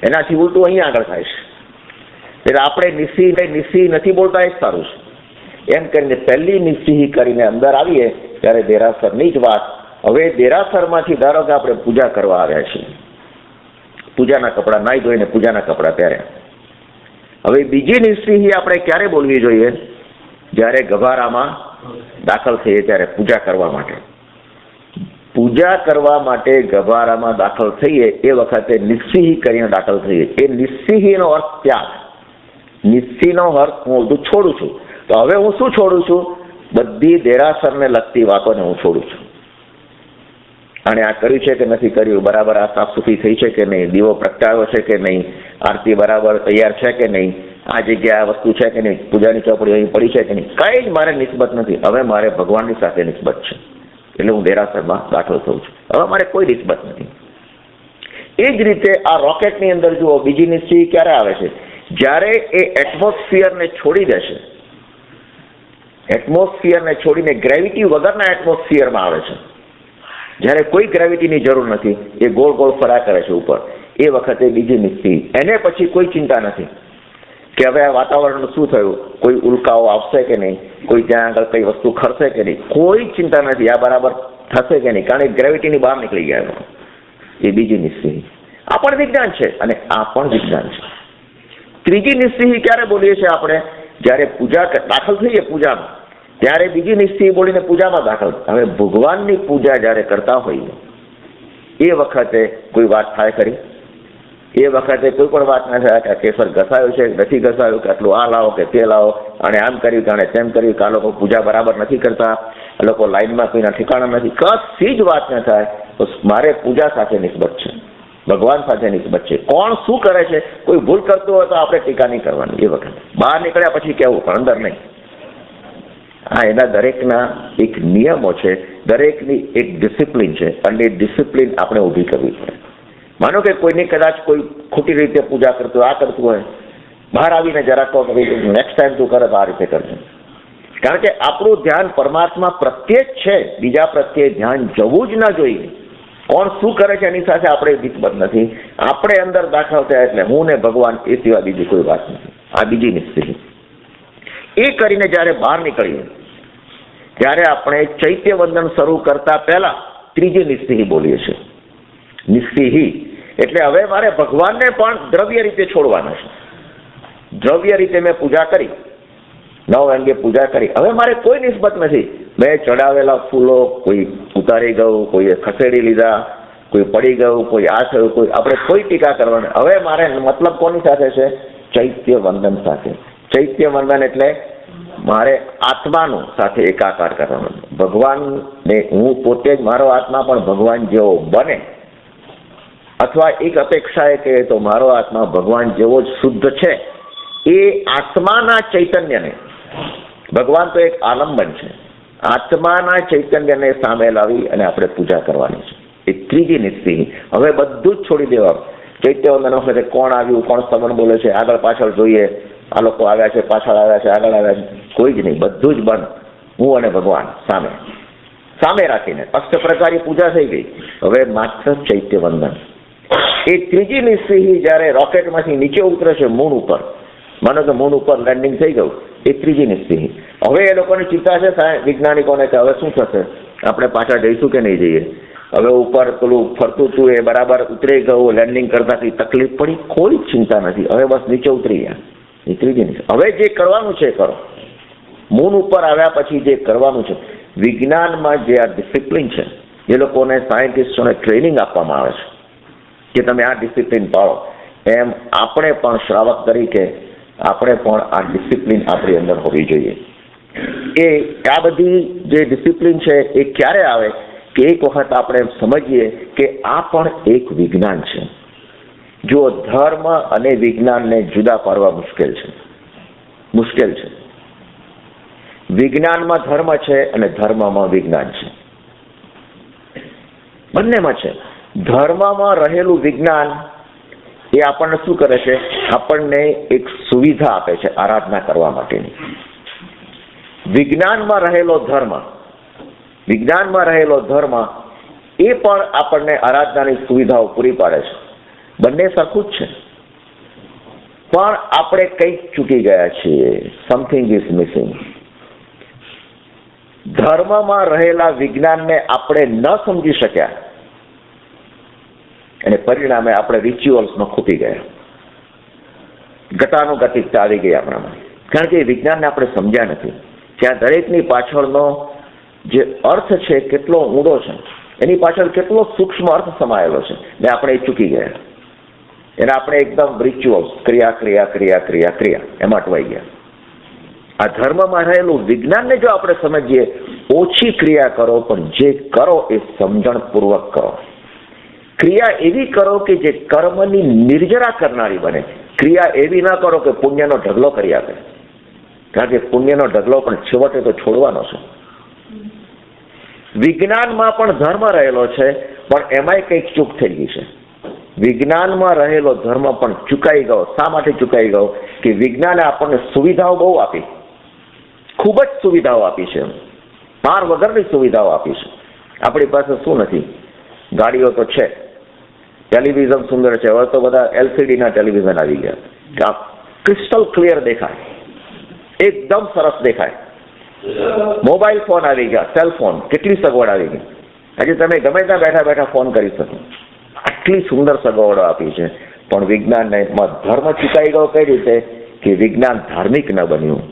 એનાથી ઉલટું અહીં આગળ થાય છે. એટલે આપણે નિસ્સિહી નથી બોલતા, એ જ સારું છે. એમ કરીને પહેલી નિસ્સિહી કરીને અંદર આવીએ ત્યારે દેરાસરની જ વાત. હવે દેરાસરમાંથી ધારો કે આપણે પૂજા કરવા આવ્યા છીએ, પૂજાના કપડાં નાહી ધોઈને પૂજાના કપડાં પહેર્યા. હવે બીજી નિસ્સિહી આપણે ક્યારે બોલવી જોઈએ? જ્યારે ગભારામાં દાખલ થઈએ ત્યારે પૂજા કરવા માટે. પૂજા કરવા માટે ગભારામાં દાખલ થઈએ એ વખતે નિસ્સિહી કરીને દાખલ થઈએ. એ નિસ્સિહીનો અર્થ ત્યાગ. નિસ્સિહીનો અર્થ હું બધું છોડું છું. તો હવે હું શું છોડું છું? બધી દેરાસરને લગતી વાતોને હું છોડું છું. અને આ કર્યું છે કે નથી કર્યું, બરાબર આ સાફ સફાઈ થઈ છે કે નહીં, દીવો પ્રગટાવ્યો છે કે નહીં, આરતી બરાબર તૈયાર છે કે નહીં, આ જગ્યાએ આ વસ્તુ છે કે નહીં, પૂજાની ચોપડી અહીં પડી છે કે નહીં, કંઈ જ મારે નિસ્બત નથી. હવે મારે ભગવાનની સાથે નિસ્બત છે, એટલે હું દેરાસરમાં દાખલ થઉં છું. હવે મારે કોઈ નિસ્બત નથી. એ જ રીતે આ રોકેટની અંદર જુઓ બીજી નિશ્ચિત ક્યારે આવે છે, જ્યારે એ એટમોસ્ફિયરને છોડી દેશે, એટમોસ્ફિયરને છોડીને ગ્રેવિટી વગરના એટમોસ્ફિયરમાં આવે છે, જ્યારે કોઈ ગ્રેવિટીની જરૂર નથી, એ ગોળ ગોળ ફર્યા કરે છે ઉપર, એ વખતે બીજી નિશ્ચિત. એને પછી કોઈ ચિંતા નથી કે હવે આ વાતાવરણનું શું થયું, કોઈ ઉલ્કાઓ આવશે કે નહીં, કોઈ ત્યાં આગળ કઈ વસ્તુ ખરશે કે નહીં, કોઈ ચિંતા નથી, આ બરાબર થશે કે નહીં, કારણ કે ગ્રેવિટીની બહાર નીકળી ગયા. એ બીજી નિશ્ચિત. આ પણ વિજ્ઞાન છે અને આ પણ વિજ્ઞાન છે. ત્રીજી નિશ્ચિત ક્યારે બોલીએ છીએ આપણે, જ્યારે પૂજા દાખલ થઈએ પૂજામાં, ત્યારે બીજી નિશ્ચિત બોલીને પૂજામાં દાખલ. હવે ભગવાનની પૂજા જ્યારે કરતા હોઈએ એ વખતે કોઈ વાત થાય ખરી? એ વખતે કોઈ પણ વાત ના થાય કે કેસર ઘસાયું છે નથી ઘસાયું, કે આટલું આ લાવો કે તે લાવો, અને આમ કર્યું કે આને તેમ કર્યું, કે આ લોકો પૂજા બરાબર નથી કરતા, આ લોકો લાઈનમાં કોઈના ઠેકાણા નથી, કશી જ વાત ન થાય. તો મારે પૂજા સાથે નિસ્બત છે, ભગવાન સાથે નિસ્બત છે. કોણ શું કરે છે, કોઈ ભૂલ કરતું હોય તો આપણે ટીકા નહીં કરવાની. એ વખતે બહાર નીકળ્યા પછી કહેવું, પણ અંદર નહીં. હા, એના દરેકના એક નિયમો છે, દરેકની એક ડિસિપ્લિન છે, અને એ ડિસિપ્લિન આપણે ઊભી કરવી પડે. માનો કે કોઈની કદાચ કોઈ ખોટી રીતે પૂજા કરતું હોય, આ કરતું હોય, બહાર આવીને જરાક કહો કે નેક્સ્ટ ટાઈમ તું કરે તો આ રીતે કરજે. કારણ કે આપણું ધ્યાન પરમાત્મા પ્રત્યે જ છે, બીજા પ્રત્યે ધ્યાન જવું જ ના જોઈએ. કોણ શું કરે છે એની સાથે આપણે નિસ્બત નથી. આપણે અંદર દાખલ થયા એટલે હું ને ભગવાન, એ સિવાય બીજી કોઈ વાત નથી. આ બીજી નિશ્ચિત. એ કરીને જ્યારે બહાર નીકળીએ ત્યારે આપણે ચૈત્ય વંદન શરૂ કરતા પહેલા ત્રીજી નિશ્ચિત બોલીએ છીએ. નિશ્ચિત એટલે હવે મારે ભગવાનને પણ દ્રવ્ય રીતે છોડવાના છે. દ્રવ્ય રીતે મેં પૂજા કરી, 9 અંગે પૂજા કરી, હવે મારે કોઈ નિસ્બત નથી. મેં ચડાવેલા ફૂલો કોઈ ઉતારી ગયું, કોઈએ ખસેડી લીધા, કોઈ પડી ગયું, કોઈ આ થયું, કોઈ આપણે કોઈ ટીકા કરવાની. હવે મારે મતલબ કોની સાથે છે? ચૈત્ય વંદન સાથે. ચૈત્ય વંદન એટલે મારે આત્માનું સાથે એકાકાર કરવાનું. ભગવાનને હું પોતે જ, મારો આત્મા પણ ભગવાન જેવો બને, અથવા એક અપેક્ષા એ કે તો મારો આત્મા ભગવાન જેવો જ શુદ્ધ છે. એ આત્માના ચૈતન્યને, ભગવાન તો એક આલંબન છે, આત્માના ચૈતન્યને સામે લાવી અને આપણે પૂજા કરવાની છે. એ ત્રીજી નિશ્ચિત. હવે બધું જ છોડી દેવાનું. ચૈત્ય વંદન વખતે કોણ આવ્યું, કોણ સ્તવન બોલે છે, આગળ પાછળ જોઈએ, આ લોકો આવ્યા છે, પાછળ આવ્યા છે, આગળ આવ્યા છે, કોઈ જ નહીં, બધું જ બંધ. હું અને ભગવાન સામે સામે રાખીને અષ્ટપ્રકારી પૂજા થઈ ગઈ. હવે માત્ર ચૈત્ય વંદન. એ ત્રીજી નિશ્ચિત જ્યારે રોકેટમાંથી નીચે ઉતરે છે મૂન ઉપર, માનો કે મૂન ઉપર લેન્ડિંગ થઈ ગયું, એ ત્રીજી નિશ્ચિત. હવે એ લોકોની ચિંતા છે વૈજ્ઞાનિકોને કે હવે શું થશે, આપણે પાછા જઈશું કે નહીં જઈએ. હવે ઉપર પેલું ફરતું હતું એ બરાબર ઉતરી ગયું, લેન્ડિંગ કરતા કંઈ તકલીફ પડી, કોઈ ચિંતા નથી. હવે બસ નીચે ઉતરી ગયા. એ ત્રીજી નિશ્ચિત. હવે જે કરવાનું છે કરો. મૂન ઉપર આવ્યા પછી જે કરવાનું છે, વિજ્ઞાનમાં જે આ ડિસિપ્લિન છે, એ લોકોને સાયન્ટિસ્ટોને ટ્રેનિંગ આપવામાં આવે છે કે તમે આ ડિસિપ્લિન પાળો. એમ આપણે પણ શ્રાવક તરીકે આપણે પણ આ ડિસિપ્લિન આપણી અંદર હોવી જોઈએ. એ આ બધી જે ડિસિપ્લિન છે એ ક્યારે આવે કે એક વખત આપણે સમજીએ કે આ પણ એક વિજ્ઞાન છે. જો ધર્મ અને વિજ્ઞાનને જુદા પાડવા મુશ્કેલ છે, મુશ્કેલ છે. વિજ્ઞાનમાં ધર્મ છે અને ધર્મમાં વિજ્ઞાન છે, બંનેમાં છે. ધર્મમાં રહેલું વિજ્ઞાન એ આપણને શું કરે છે? આપણને એક સુવિધા આપે છે આરાધના કરવા માટેની. વિજ્ઞાનમાં રહેલો ધર્મ, વિજ્ઞાનમાં રહેલો ધર્મ એ પણ આપણને આરાધનાની સુવિધાઓ પૂરી પાડે છે. બંને સરખું જ છે, પણ આપણે કંઈક ચૂકી ગયા છીએ. Something is missing. ધર્મમાં રહેલા વિજ્ઞાનને આપણે ન સમજી શક્યા અને પરિણામે આપણે રિચ્યુઅલ્સમાં ખૂટી ગયા. ગતાનુગતિકતા આવી ગઈ આપણામાં, કારણ કે એ વિજ્ઞાનને આપણે સમજ્યા નથી. ત્યાં દરેકની પાછળનો જે અર્થ છે કેટલો ઊંડો છે, એની પાછળ કેટલો સૂક્ષ્મ અર્થ સમાયેલો છે, ને આપણે એ ચૂકી ગયા. એને આપણે એકદમ રિચ્યુઅલ્સ, ક્રિયા ક્રિયા ક્રિયા ક્રિયા ક્રિયા એમાં અટવાઈ ગયા. આ ધર્મમાં રહેલું વિજ્ઞાનને જો આપણે સમજીએ, ઓછી ક્રિયા કરો પણ જે કરો એ સમજણપૂર્વક કરો. ક્રિયા એવી કરો કે જે કર્મની નિર્જરા કરનારી બને. ક્રિયા એવી ના કરો કે પુણ્યનો ઢગલો કરી આપે, કારણ કે પુણ્યનો ઢગલો પણ છેવટે તો છોડવાનો છે. વિજ્ઞાનમાં પણ ધર્મ રહેલો છે, પણ એમાંય કંઈક ચૂક થઈ ગઈ છે. વિજ્ઞાનમાં રહેલો ધર્મ પણ ચૂકાઈ ગયો. શા માટે ચૂકાઈ ગયો? કે વિજ્ઞાને આપણને સુવિધાઓ બહુ આપી, ખૂબ જ સુવિધાઓ આપી છે, પાર વગરની સુવિધાઓ આપી છે. આપણી પાસે શું નથી? ગાડીઓ તો છે, ટેલિવિઝન સુંદર છે, હવે તો બધા LCDના ટેલિવિઝન આવી ગયા, ક્રિસ્ટલ ક્લિયર દેખાય, એકદમ સરસ દેખાય. મોબાઈલ ફોન આવી ગયા, સેલ ફોન, કેટલી સગવડ આવી ગઈ. આજે તમે ગમે ત્યાં બેઠા બેઠા ફોન કરી શકો, આટલી સુંદર સગવડો આપી છે. પણ વિજ્ઞાનને ધર્મ ચૂકાઈ ગયો. કઈ રીતે? કે વિજ્ઞાન ધાર્મિક ન બન્યું,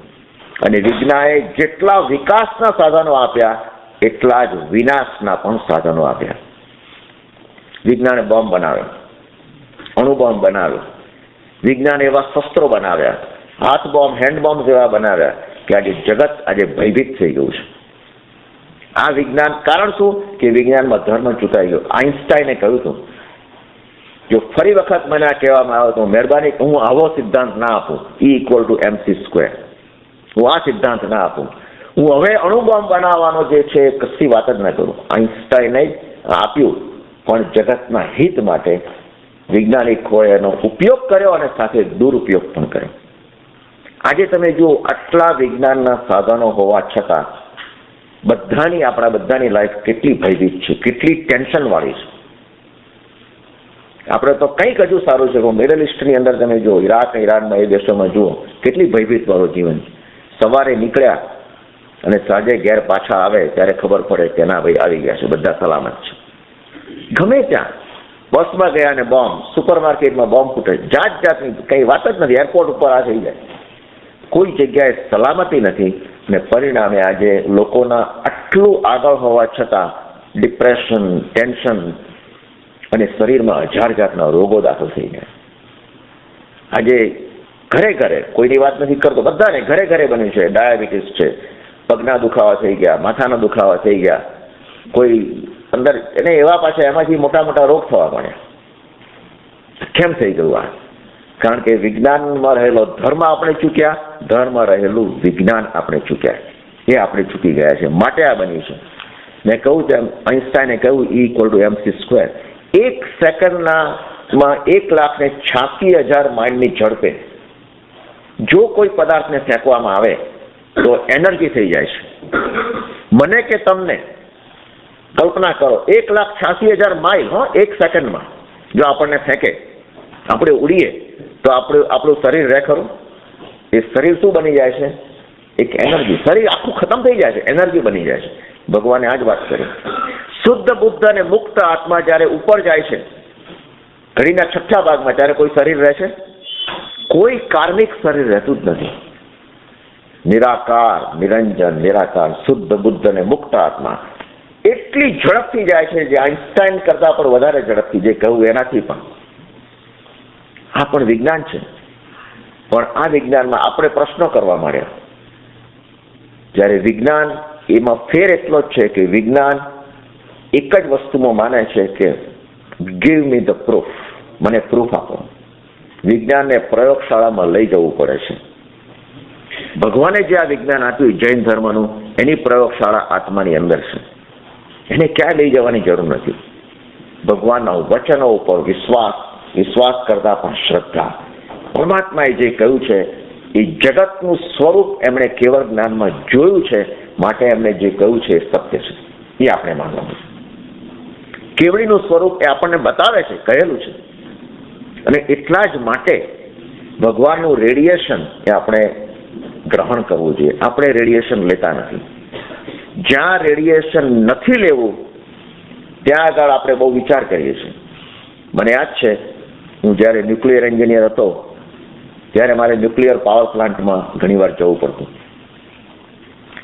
અને વિજ્ઞાને જેટલા વિકાસના સાધનો આપ્યા એટલા જ વિનાશના પણ સાધનો આપ્યા. વિજ્ઞાને બોમ્બ બનાવ્યો, અણુબોમ્બ બનાવ્યો, વિજ્ઞાને એવા શસ્ત્રો બનાવ્યા, હાથ બોમ્બ, હેન્ડ બોમ્બ જેવા બનાવ્યા કે આજે જગત આજે ભયભીત થઈ ગયું છે. આ વિજ્ઞાન કારણ શું? કે વિજ્ઞાનમાં ધર્મ ચૂકાઈ ગયો. આઈન્સ્ટાઈને કહ્યું હતું, જો ફરી વખત મને આ કહેવામાં આવે તો મહેરબાની હું આવો સિદ્ધાંત ના આપું, E=mc². હું આ સિદ્ધાંત ના આપું, હું હવે અણુબોમ્બ બનાવવાનો જે છે કશી વાત જ ના કરું. આઈન્સ્ટાઈને જ આપ્યું, પણ જગતના હિત માટે વૈજ્ઞાનિકોએ એનો ઉપયોગ કર્યો અને સાથે દુરુપયોગ પણ કર્યો. આજે તમે જુઓ, આટલા વિજ્ઞાનના સાધનો હોવા છતાં આપણા બધાની લાઈફ કેટલી ભયભીત છે, કેટલી ટેન્શન વાળી છે. આપણે તો કંઈક હજુ સારું છે. મિડલ ઇસ્ટની અંદર તમે જુઓ, ઈરાક અને ઈરાનમાં, એ દેશોમાં જુઓ કેટલી ભયભીત વાળું જીવન છે. સવારે નીકળ્યા અને સાંજે ઘેર પાછા આવે ત્યારે ખબર પડે કે ના ભાઈ આવી ગયા છે, બધા સલામત છે. ગમે ત્યાં બસમાં ગયા અને બોમ્બ, સુપરમાર્કેટમાં બોમ્બ ફૂટે, જાત જાતની કઈ વાત જ નથી. એરપોર્ટ ઉપર આ થઈ જાય, કોઈ જગ્યાએ સલામતી નથી. ને પરિણામે આજે લોકોના આટલું આગળ હોવા છતાં ડિપ્રેશન, ટેન્શન અને શરીરમાં હજાર જાતના રોગો દાખલ થઈ ગયા. આજે ઘરે ઘરે, કોઈની વાત નથી કરતો, બધાને ઘરે ઘરે બન્યું છે. ડાયાબિટીસ છે, પગના દુખાવા થઈ ગયા, માથાના દુખાવા થઈ ગયા, કોઈ અંદર એને એવા પાછા એમાંથી મોટા મોટા રોગ થવા માંડ્યા. કેમ થઈ ગયું આ? કારણ કે વિજ્ઞાનમાં રહેલો ધર્મ આપણે ચૂક્યા, ધર્મમાં રહેલું વિજ્ઞાન આપણે ચૂક્યા, એ આપણે ચૂકી ગયા છે. માટે આ બન્યું છે. મેં કહું તેમ આઈન્સ્ટાઈને કહ્યું E=mc². એક સેકન્ડમાં 1,86,000 માઇલની ઝડપે જો કોઈ પદાર્થને ફેંકવામાં આવે તો એનર્જી થઈ જાય છે. મને કે તમને કલ્પના કરો, 1,86,000 માઇલ એક સેકન્ડમાં જો આપણને ફેંકે, આપણે ઉડીએ તો આપણું શરીર રહે ખરું? એ શરીર શું બની જાય છે? એક એનર્જી. શરીર આખું ખતમ થઈ જાય છે, એનર્જી બની જાય છે. ભગવાને આ જ વાત કરી. શુદ્ધ બુદ્ધ અને મુક્ત આત્મા જ્યારે ઉપર જાય છે ઘડીના 6થા ભાગમાં, ત્યારે કોઈ શરીર રહે છે? કોઈ કાર્મિક શરીર રહેતું જ નથી. નિરાકાર, નિરંજન, નિરાકાર, શુદ્ધ બુદ્ધ અને મુક્ત આત્મા એટલી ઝડપથી જાય છે, જે આઈન્સ્ટાઈન કરતા પણ વધારે ઝડપથી, જે કહ્યું એનાથી પણ. આ પણ વિજ્ઞાન છે. પણ આ વિજ્ઞાનમાં આપણે પ્રશ્નો કરવા માંડ્યા. જ્યારે વિજ્ઞાન એમાં ફેર એટલો જ છે કે વિજ્ઞાન એક જ વસ્તુમાં માને છે કે ગીવ મી ધ પ્રૂફ, મને પ્રૂફ આપો. વિજ્ઞાનને પ્રયોગશાળામાં લઈ જવું પડે છે. ભગવાને જે આ વિજ્ઞાન આપ્યું જૈન ધર્મનું, એની પ્રયોગશાળા આત્માની અંદર છે. એને ક્યાંય લઈ જવાની જરૂર નથી. ભગવાનના વચનો ઉપર વિશ્વાસ કરતા પણ શ્રદ્ધા. પરમાત્માએ જે કહ્યું છે એ જગતનું સ્વરૂપ એમણે કેવળ જ્ઞાનમાં જોયું છે, માટે એમણે જે કહ્યું છે એ સત્ય છે, એ આપણે માનવાનું. કેવડીનું સ્વરૂપ એ આપણને બતાવે છે, કહેલું છે. અને એટલા જ માટે ભગવાનનું રેડિયેશન એ આપણે ગ્રહણ કરવું જોઈએ. આપણે રેડિયેશન લેતા નથી. જ્યાં રેડિયેશન નથી લેવું ત્યાં આગળ આપણે બહુ વિચાર કરીએ છીએ. મને યાદ છે, હું જ્યારે ન્યુક્લિયર એન્જિનિયર હતો ત્યારે મારે ન્યુક્લિયર પાવર પ્લાન્ટમાં ઘણીવાર જવું પડતું.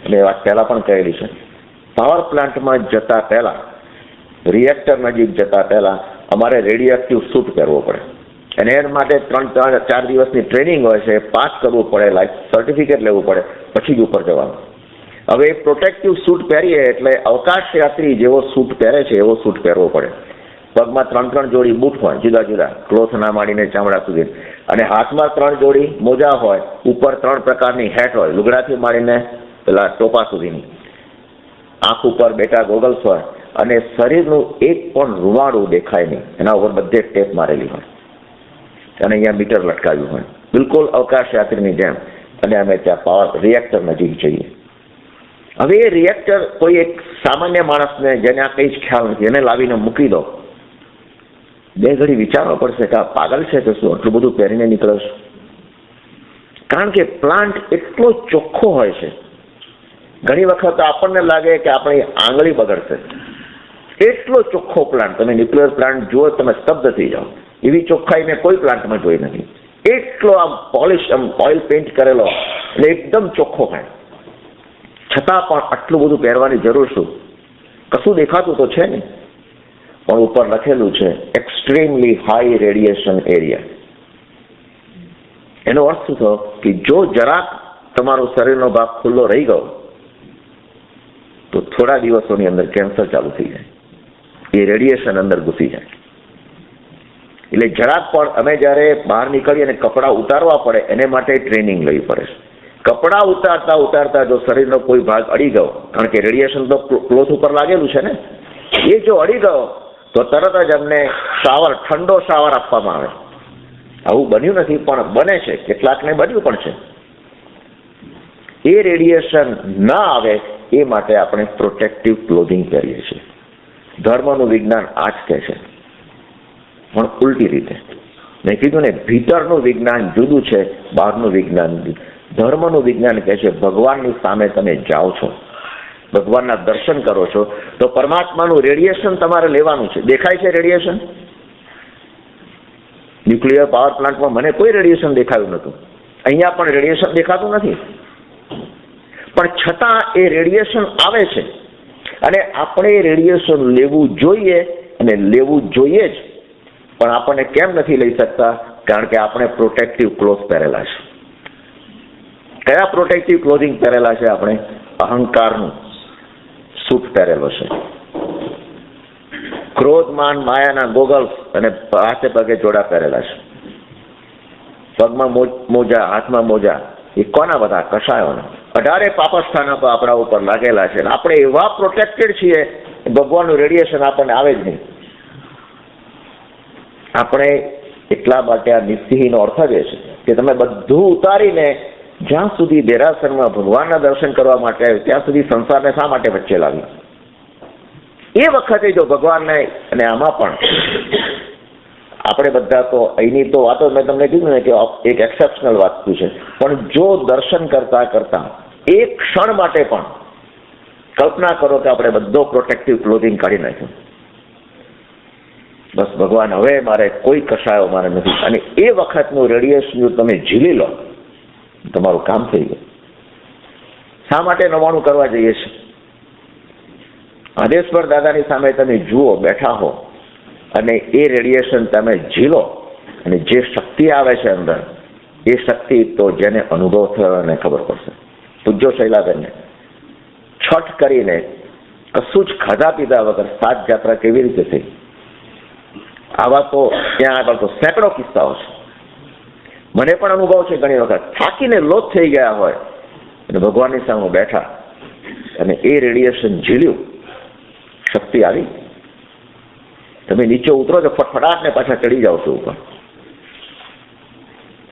એટલે એ વાત પહેલાં પણ કહેલી છે. પાવર પ્લાન્ટમાં જતા પહેલાં, રિએક્ટર નજીક જતા પહેલાં અમારે રેડિયોએક્ટિવ સૂટ પહેરવો પડે. અને એના માટે 3-4 દિવસની ટ્રેનિંગ હોય છે, પાસ કરવું પડે, લાઈફ સર્ટિફિકેટ લેવું પડે, પછી જ ઉપર જવાનું. હવે એ પ્રોટેક્ટિવ સૂટ પહેરીએ એટલે અવકાશ યાત્રી જેવો સૂટ પહેરે છે એવો સૂટ પહેરવો પડે. પગમાં 3 જોડી બૂટ હોય, જુદા જુદા, ક્લોથના માંડીને ચામડા સુધી, અને હાથમાં 3 જોડી મોજા હોય, ઉપર 3 પ્રકારની હેટ હોય, લુગડાથી માંડીને પેલા ટોપા સુધીની, આંખ ઉપર બેટા ગોગલ્સ હોય, અને શરીરનું એક પણ રૂવાડું દેખાય નહીં, એના ઉપર બધે ટેપ મારેલી હોય અને અહીંયા મીટર લટકાવ્યું હોય, બિલકુલ અવકાશ યાત્રીની જેમ. અને અમે ત્યાં પાવર રિએક્ટર નજીક જઈએ. હવે એ રિએક્ટર કોઈ એક સામાન્ય માણસને જેને આ કંઈ જ ખ્યાલ નથી એને લાવીને મૂકી દો, બે ઘડી વિચારવા પડશે કે આ પાગલ છે કે શું આટલું બધું પહેરીને નીકળે છે. કારણ કે પ્લાન્ટ એટલો ચોખ્ખો હોય છે, ઘણી વખત આપણને લાગે કે આપણી આંગળી બગડશે, એટલો ચોખ્ખો પ્લાન્ટ. તમે ન્યુક્લિયર પ્લાન્ટ જુઓ, તમે સ્તબ્ધ થઈ જાઓ. એવી ચોખ્ખાઈ મેં કોઈ પ્લાન્ટમાં જોઈ નથી. એટલો આમ પોલિશ, આમ ઓઇલ પેઇન્ટ કરેલો અને એકદમ ચોખ્ખો હોય, છતાં પણ આટલું બધું પહેરવાની જરૂર શું? કશું દેખાતું તો છે નહીં, પણ ઉપર લખેલું છે એક્સ્ટ્રીમલી હાઈ રેડિયેશન એરિયા. એનો અર્થ શું થયો કે જો જરાક તમારો શરીરનો ભાગ ખુલ્લો રહી ગયો તો થોડા દિવસોની અંદર કેન્સર ચાલુ થઈ જાય. એ રેડિયેશન અંદર ઘૂસી જાય. એટલે જરાક પણ અમે જ્યારે બહાર નીકળીએ અને કપડાં ઉતારવા પડે એને માટે ટ્રેનિંગ લેવી પડે છે. કપડાં ઉતારતા ઉતારતા જો શરીરનો કોઈ ભાગ અડી ગયો, કારણ કે રેડિયેશન તો ક્લોથ ઉપર લાગેલું છે ને, એ જો અડી ગયો તો તરત જ અમને શાવર, ઠંડો શાવર આપવામાં આવે. આવું બન્યું નથી પણ બને છે, કેટલાકને બન્યું પણ છે. એ રેડિયેશન ના આવે એ માટે આપણે પ્રોટેક્ટિવ ક્લોધિંગ પહેરીએ છીએ. ધર્મનું વિજ્ઞાન આ જ કહે છે, પણ ઉલટી રીતે. મેં કીધું ને, ભીતરનું વિજ્ઞાન જુદું છે, બહારનું વિજ્ઞાન. ધર્મનું વિજ્ઞાન કહે છે ભગવાનની સામે તમે જાઓ છો, ભગવાનના દર્શન કરો છો તો પરમાત્માનું રેડિયેશન તમારે લેવાનું છે. દેખાય છે રેડિયેશન? ન્યુક્લિયર પાવર પ્લાન્ટમાં મને કોઈ રેડિયેશન દેખાયું નહોતું, અહીંયા પણ રેડિયેશન દેખાતું નથી, પણ છતાં એ રેડિયેશન આવે છે અને આપણે રેડિયેશન લેવું જોઈએ અને લેવું જોઈએ જ. પણ આપણને કેમ નથી લઈ શકતા? કારણ કે આપણે પ્રોટેક્ટિવ ક્લોથ પહેરેલા છે. કયા પ્રોટેક્ટિવ ક્લોથિંગ પહેરેલા છે? આપણે અહંકારનું સૂટ પહેરેલો છે, ક્રોધમાન માયાના ગોગલ્સ અને હાથે પગે જોડા પહેરેલા છે, પગમાં મોજા, હાથમાં મોજા. એ કોના? બધા કશાયોના. 18 પાપસ્થાનકો આપણા ઉપર લાગેલા છે. આપણે એવા પ્રોટેક્ટેડ છીએ, ભગવાનનું રેડિયેશન આપણને આવે જ નહીં. આપણે એટલા માટે આ નિસ્સિહીનો અર્થ જ છે કે તમે બધું ઉતારીને જ્યાં સુધી દેરાસરમાં ભગવાનના દર્શન કરવા માટે આવ્યું ત્યાં સુધી સંસારને શા માટે વચ્ચે લાવી? એ વખતે જો ભગવાનને, અને આમાં પણ આપણે બધા તો અહીંની તો વાતો મેં તમને કીધું ને કે એક એક્સેપ્શનલ વાત છે, પણ જો દર્શન કરતા કરતા એક ક્ષણ માટે પણ કલ્પના કરો કે આપણે બધો પ્રોટેક્ટિવ ક્લોથિંગ કાઢી નાખ્યો, બસ ભગવાન હવે મારે કોઈ કશાયો મારે નથી, અને એ વખતનું રેડિયેશન જો તમે ઝીલી લો, તમારું કામ થઈ ગયું. શા માટે નવાણું કરવા જઈએ છીએ? આદેશ્વર દાદાની સામે તમે જુઓ, બેઠા હો અને એ રેડિયેશન તમે ઝીલો અને જે શક્તિ આવે છે અંદર, એ શક્તિ તો જેને અનુભવ થયો એને ખબર પડશે. પૂજ્યો શૈલાબેનને છઠ કરીને કશું જ ખાધા પીધા વગર 7 જાત્રા કેવી રીતે થઈ? આવા તો ત્યાં આગળ તો સેંકડો કિસ્સાઓ છે. મને પણ અનુભવ છે, ઘણી વખત થાકીને લોથ થઈ ગયા હોય અને ભગવાનની સામે બેઠા અને એ રેડિયેશન ઝીલ્યું, શક્તિ આવી, તમે નીચે ઉતરો તો ફટફટાટ ને પાછા ચડી જાઓ છો ઉપર.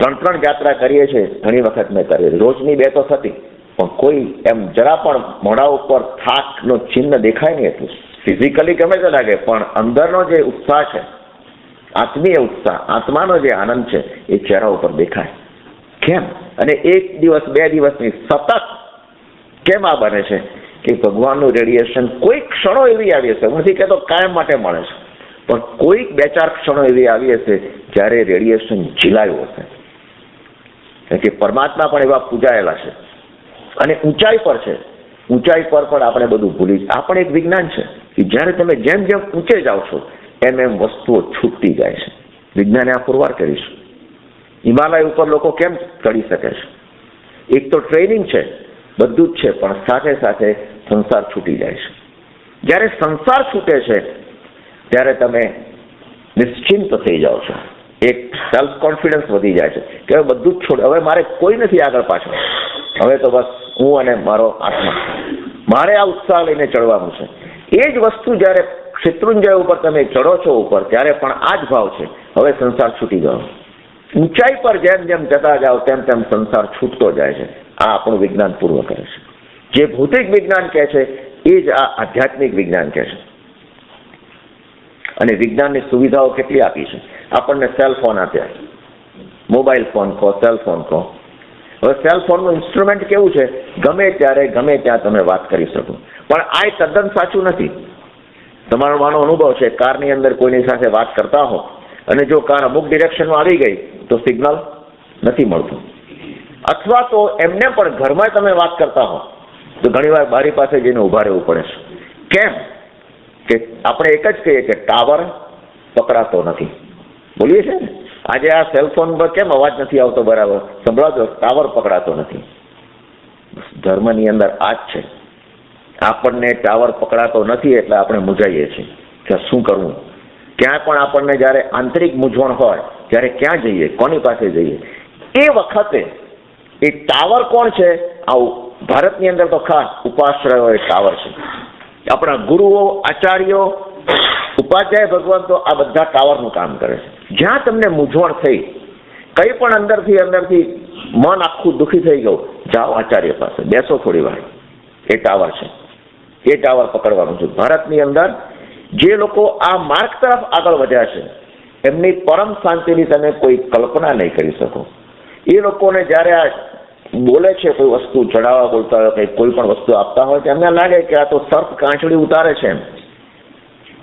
3 જાત્રા કરીએ છીએ, ઘણી વખત મેં કરી, રોજની 2 તો થતી, પણ કોઈ એમ જરા પણ મોઢા ઉપર થાકનો ચિહ્ન દેખાય નહીં. એટલું ફિઝિકલી ગમે તે લાગે, પણ અંદરનો જે ઉત્સાહ છે, આત્મીય ઉત્સાહ, આત્માનો જે આનંદ છે, એ ચહેરા ઉપર દેખાય. કેમ? અને 1 દિવસ 2 દિવસની સતત કેમ આ બને છે કે ભગવાનનું રેડિયેશન કોઈક ક્ષણો એવી આવી હશે, હું નથી કહેતો કાયમ માટે મળે છે, પણ કોઈક 2-4 ક્ષણો એવી આવી હશે જ્યારે રેડિયેશન ઝીલાયું હશે. કે પરમાત્મા પણ એવા પૂજાયેલા છે અને ઊંચાઈ પર છે. ઊંચાઈ પર પણ આપણે બધું ભૂલી, આ પણ એક વિજ્ઞાન છે કે જ્યારે તમે જેમ જેમ ઊંચે જાઓ છો એમ એમ વસ્તુઓ છૂટતી જાય છે. વિજ્ઞાને આ પુરવાર કરીશું. હિમાલય ઉપર લોકો કેમ ચડી શકે છે? એક તો ટ્રેનિંગ છે, બધું જ છે, પણ સાથે સાથે સંસાર છૂટી જાય છે. જ્યારે સંસાર છૂટે છે ત્યારે તમે નિશ્ચિંત થઈ જાઓ છો, એક સેલ્ફ કોન્ફિડન્સ વધી જાય છે કે હવે બધું જ છોડ, હવે મારે કોઈ નથી આગળ પાછળ, હવે તો બસ હું અને મારો આત્મા, મારે આ ઉત્સાહ લઈને ચડવાનું છે. એ જ વસ્તુ જ્યારે શત્રુંજય ઉપર તમે ચડો છો ઉપર, ત્યારે પણ આ જ ભાવ છે, હવે સંસાર છૂટી ગયો. ઊંચાઈ પર જેમ જેમ જતા જાઓ તેમ તેમ સંસાર છૂટતો જાય છે. આ આપણું વિજ્ઞાન પૂર્વ કરે છે. જે ભૌતિક વિજ્ઞાન કહે છે એ જ આ આધ્યાત્મિક વિજ્ઞાન કહે છે. અને વિજ્ઞાનની સુવિધાઓ કેટલી આપી છે. આપણને સેલ ફોન આપ્યા, મોબાઈલ ફોન કહો, સેલ ફોન કહો. હવે સેલ ફોનનું ઇન્સ્ટ્રુમેન્ટ કેવું છે, ગમે ત્યારે ગમે ત્યાં તમે વાત કરી શકો. પણ આ તદ્દન સાચું નથી. તમારો માનો અનુભવ છે, કારની અંદર કોઈની સાથે વાત કરતા હો અને જો કાર અમુક ડિરેક્શનમાં આવી ગઈ તો સિગ્નલ નથી મળતું. અથવા તો એમને પણ ઘરમાં તમે વાત કરતા હો તો ઘણીવાર બારી પાસે જઈને ઊભા રહેવું પડે છે. કેમ કે આપણે એક જ કહીએ કે ટાવર પકડાતો નથી. બોલીએ છે ને, આજે આ સેલફોન પર કેમ અવાજ નથી આવતો બરાબર, સંભળાતો, ટાવર પકડાતો નથી. ધર્મની અંદર આ જ છે. આપણને ટાવર પકડાતો નથી એટલે આપણે મૂંઝાઈએ છીએ કે શું કરવું. ક્યાં પણ આપણને જ્યારે આંતરિક મૂંઝવણ હોય ત્યારે ક્યાં જઈએ, કોની પાસે જઈએ. એ વખતે એ ટાવર કોણ છે, આવું ભારતની અંદર તો ખાસ ઉપાશ્રયો એ ટાવર છે. આપણા ગુરુઓ, આચાર્યો, ઉપાધ્યાય ભગવાન તો આ બધા ટાવરનું કામ કરે છે. જ્યાં તમને મૂંઝવણ થઈ, કંઈ પણ અંદરથી મન આખું દુઃખી થઈ ગયું, જાઓ આચાર્ય પાસે બેસો થોડી વાર. એ ટાવર છે, એ ટાવર પકડવાનું છે. ભારતની અંદર જે લોકો આ માર્ગ તરફ આગળ વધ્યા છે એમની પરમ શાંતિની તમે કોઈ કલ્પના નહીં કરી શકો. એ લોકોને જ્યારે આ બોલે છે, કોઈ વસ્તુ ચડાવવા બોલતા હોય, કંઈ કોઈ પણ વસ્તુ આપતા હોય, એમને લાગે કે આ તો સર્પ કાંચડી ઉતારે છે એમ.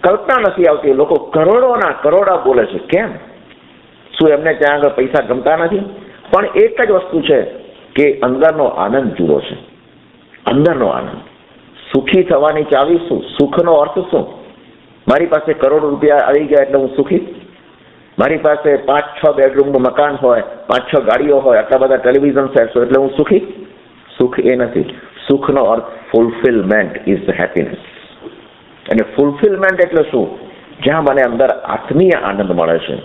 કલ્પના નથી આવતી. લોકો કરોડોના કરોડા બોલે છે. કેમ? શું એમને ત્યાં આગળ પૈસા ગમતા નથી? પણ એક જ વસ્તુ છે કે અંદરનો આનંદ જુદો છે. અંદરનો આનંદ. સુખી થવાની ચાવી શું? સુખનો અર્થ શું? મારી પાસે કરોડ રૂપિયા આવી ગયા એટલે હું સુખી? મારી પાસે 5-6 બેડરૂમનું મકાન હોય, 5-6 ગાડીઓ હોય, આટલા બધા ટેલિવિઝન સેટ્સ હોય એટલે હું સુખી? સુખ એ નથી. સુખનો અર્થ ફૂલફિલમેન્ટ ઇઝ ધ હેપીનેસ. અને ફૂલફિલમેન્ટ એટલે શું? જ્યાં મને અંદર આત્મીય આનંદ મળે છે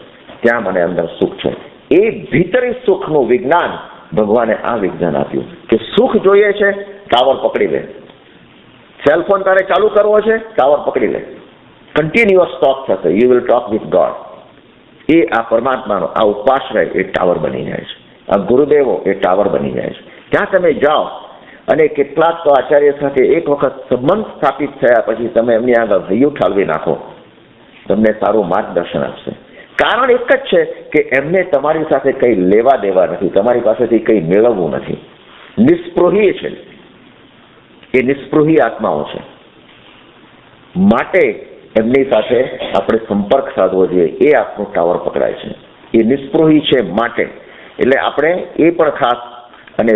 ત્યાં મને અંદર સુખ છે. એ ભીતરી સુખનું વિજ્ઞાન ભગવાને આ વિજ્ઞાન આપ્યું કે સુખ જોઈએ છે, ટાવર પકડી લે. સેલફોન તારે ચાલુ કરવો છે, ટાવર પકડી લે. કન્ટિન્યુઅસ ટોક થશે. You will talk with God. એ આ પરમાત્માનો આ ઉપાશ્રય એ ટાવર બની જાય છે. આ ગુરુદેવો એ ટાવર બની જાય છે. ત્યાં તમે જાઓ અને કેટલાક તો આચાર્ય સાથે એક વખત સંબંધ સ્થાપિત થયા પછી તમે એમની આગળ હૈયું ઠાલવી નાખો, તમને સારું માર્ગદર્શન આપશે. કારણ એક જ છે કે એમને તમારી સાથે કંઈ લેવા દેવા નથી, તમારી પાસેથી કંઈ મેળવવું નથી. નિસ્પૃહી છે. એ નિસ્પૃહી આત્માઓ છે. માટે એમની સાથે આપણે સંપર્ક સાધવો જોઈએ. એ આપણું ટાવર પકડાય છે. એ નિસ્પૃહી છે માટે. એટલે આપણે એ પણ ખાસ, અને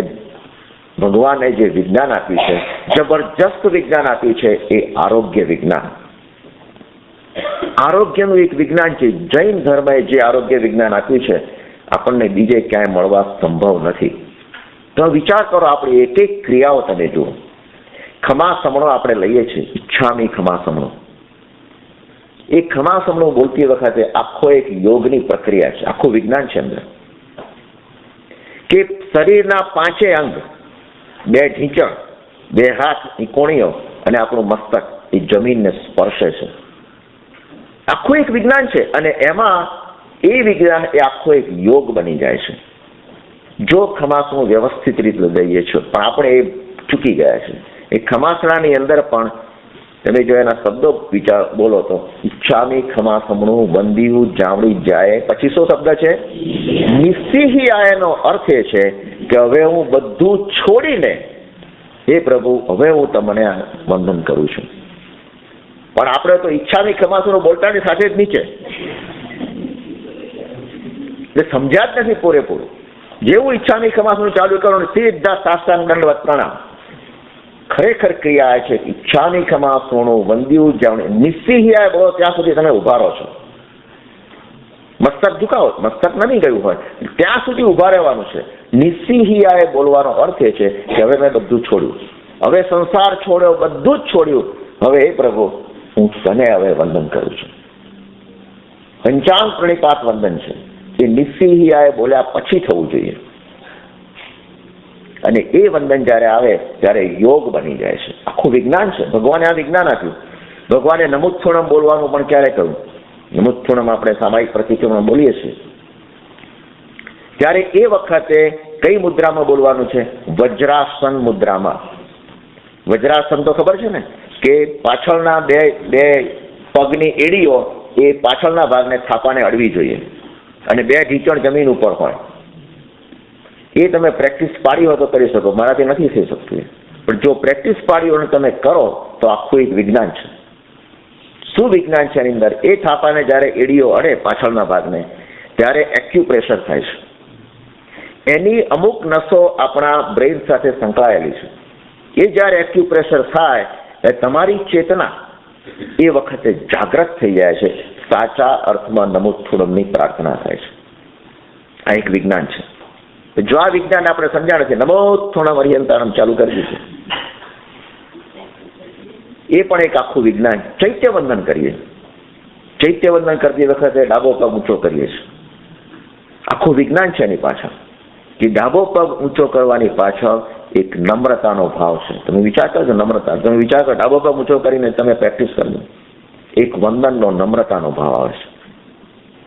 ભગવાને જે વિજ્ઞાન આપ્યું છે, જબરજસ્ત વિજ્ઞાન આપ્યું છે, એ આરોગ્ય વિજ્ઞાન. આરોગ્યનું એક વિજ્ઞાન છે. જૈન ધર્મએ જે આરોગ્ય વિજ્ઞાન આપ્યું છે આપણને બીજે ક્યાંય મળવા સંભવ નથી. તો વિચાર કરો, આપણી એક એક ક્રિયાઓ તમે જુઓ. ખમાસમણો આપણે લઈએ છીએ, ઈચ્છામી ખમાસમણો. એ ખમાસમણો બોલતી વખતે આખો એક યોગની પ્રક્રિયા છે, આખું વિજ્ઞાન છે અંદર. કે શરીરના 5 અંગ, 2 ઢીંચણ, 2 હાથ, કોણીઓ અને આપણું મસ્તક એ જમીનને સ્પર્શે છે. આખું એક વિજ્ઞાન છે. અને એમાં એ વિજ્ઞાન એ આખો એક યોગ બની જાય છે. જો ખમાસણું વ્યવસ્થિત રીતે લઈએ છીએ, પણ આપણે એ ચૂકી ગયા છે. એ ખમાસણાની અંદર પણ તમે જો એના શબ્દો વિચાર બોલો તો ઈચ્છામી ખમાસમણું બંદીયું જામડી જાય. પછી શું શબ્દ છે? નિસ્સિહી. આયનો અર્થ એ છે કે હવે હું બધું છોડીને, હે પ્રભુ હવે હું તમને વંદન કરું છું. પણ આપણે તો ઈચ્છામી ખમાસમણું બોલતાની સાથે જ નીચે. એટલે સમજ્યા જ નથી પૂરેપૂરું. જેવું ઈચ્છામી ખમાસમણું ચાલુ કરો સીધા સાષ્ટાંગ દંડવત પ્રણામ. ખરેખર ક્રિયા છે ઈચ્છાની ખમા સોનું વંદ્યું જાવણી. નિસ્સિહિયાએ બોલો ત્યાં સુધી તમે ઉભા રહો છો. મસ્તક ઝુકાવો, મસ્તક નથી ગયું હોય ત્યાં સુધી ઉભા રહેવાનું છે. નિસ્સિહિયાએ બોલવાનો અર્થ એ છે કે હવે મેં બધું છોડ્યું, હવે સંસાર છોડ્યો, બધું જ છોડ્યું. હવે એ પ્રભુ હું તને હવે વંદન કરું છું. પંચાંગ પ્રણિપાત વંદન છે. એ નિસ્સિહિયાએ બોલ્યા પછી થવું જોઈએ. અને એ વંદન જ્યારે આવે ત્યારે યોગ બની જાય છે. આખું વિજ્ઞાન છે. ભગવાને આ વિજ્ઞાન આપ્યું. ભગવાને નમુત્થુણમ બોલવાનું પણ ક્યારે કહ્યું? નમુત્થુણમ આપણે સામાયિક પ્રતિક્રમણ બોલીએ છીએ ત્યારે એ વખતે કઈ મુદ્રામાં બોલવાનું છે? વજ્રાસન મુદ્રામાં. વજ્રાસન તો ખબર છે ને કે પાછળના બે પગની એડીઓ એ પાછળના ભાગને થાપાને અડવી જોઈએ અને બે ઢીંચણ જમીન ઉપર હોય. એ તમે પ્રેક્ટિસ પાડી હોય તો કરી શકો, મારાથી નથી થઈ શકતું. પણ જો પ્રેક્ટિસ પાડી હોય તમે કરો તો આખું એક વિજ્ઞાન છે. શું વિજ્ઞાન છે એની અંદર? એ થાપાને જ્યારે એડીઓ અડે પાછળના ભાગને ત્યારે એક્યુપ્રેશર થાય છે. એની અમુક નસો આપણા બ્રેઇન સાથે સંકળાયેલી છે. એ જ્યારે એક્યુપ્રેશર થાય એટલે તમારી ચેતના એ વખતે જાગૃત થઈ જાય છે. સાચા અર્થમાં નમુત્થુણમની પ્રાર્થના થાય છે. આ એક વિજ્ઞાન છે. જો આ વિજ્ઞાન આપણે સમજાણે છે, નમોત્થુણમ અરિહંતાણમ ચાલુ કરી દીધું, એ પણ એક આખું વિજ્ઞાન. ચૈત્યવંદન કરીએ, ચૈત્યવંદન કરતી વખતે ડાબો પગ ઊંચો કરીએ છીએ. આખું વિજ્ઞાન છે એની પાછળ કે ડાબો પગ ઊંચો કરવાની પાછળ એક નમ્રતાનો ભાવ છે. તમે વિચાર કરજો, નમ્રતા. તમે વિચાર કરો, ડાબો પગ ઊંચો કરીને તમે પ્રેક્ટિસ કરજો, એક વંદનનો નમ્રતાનો ભાવ આવે છે.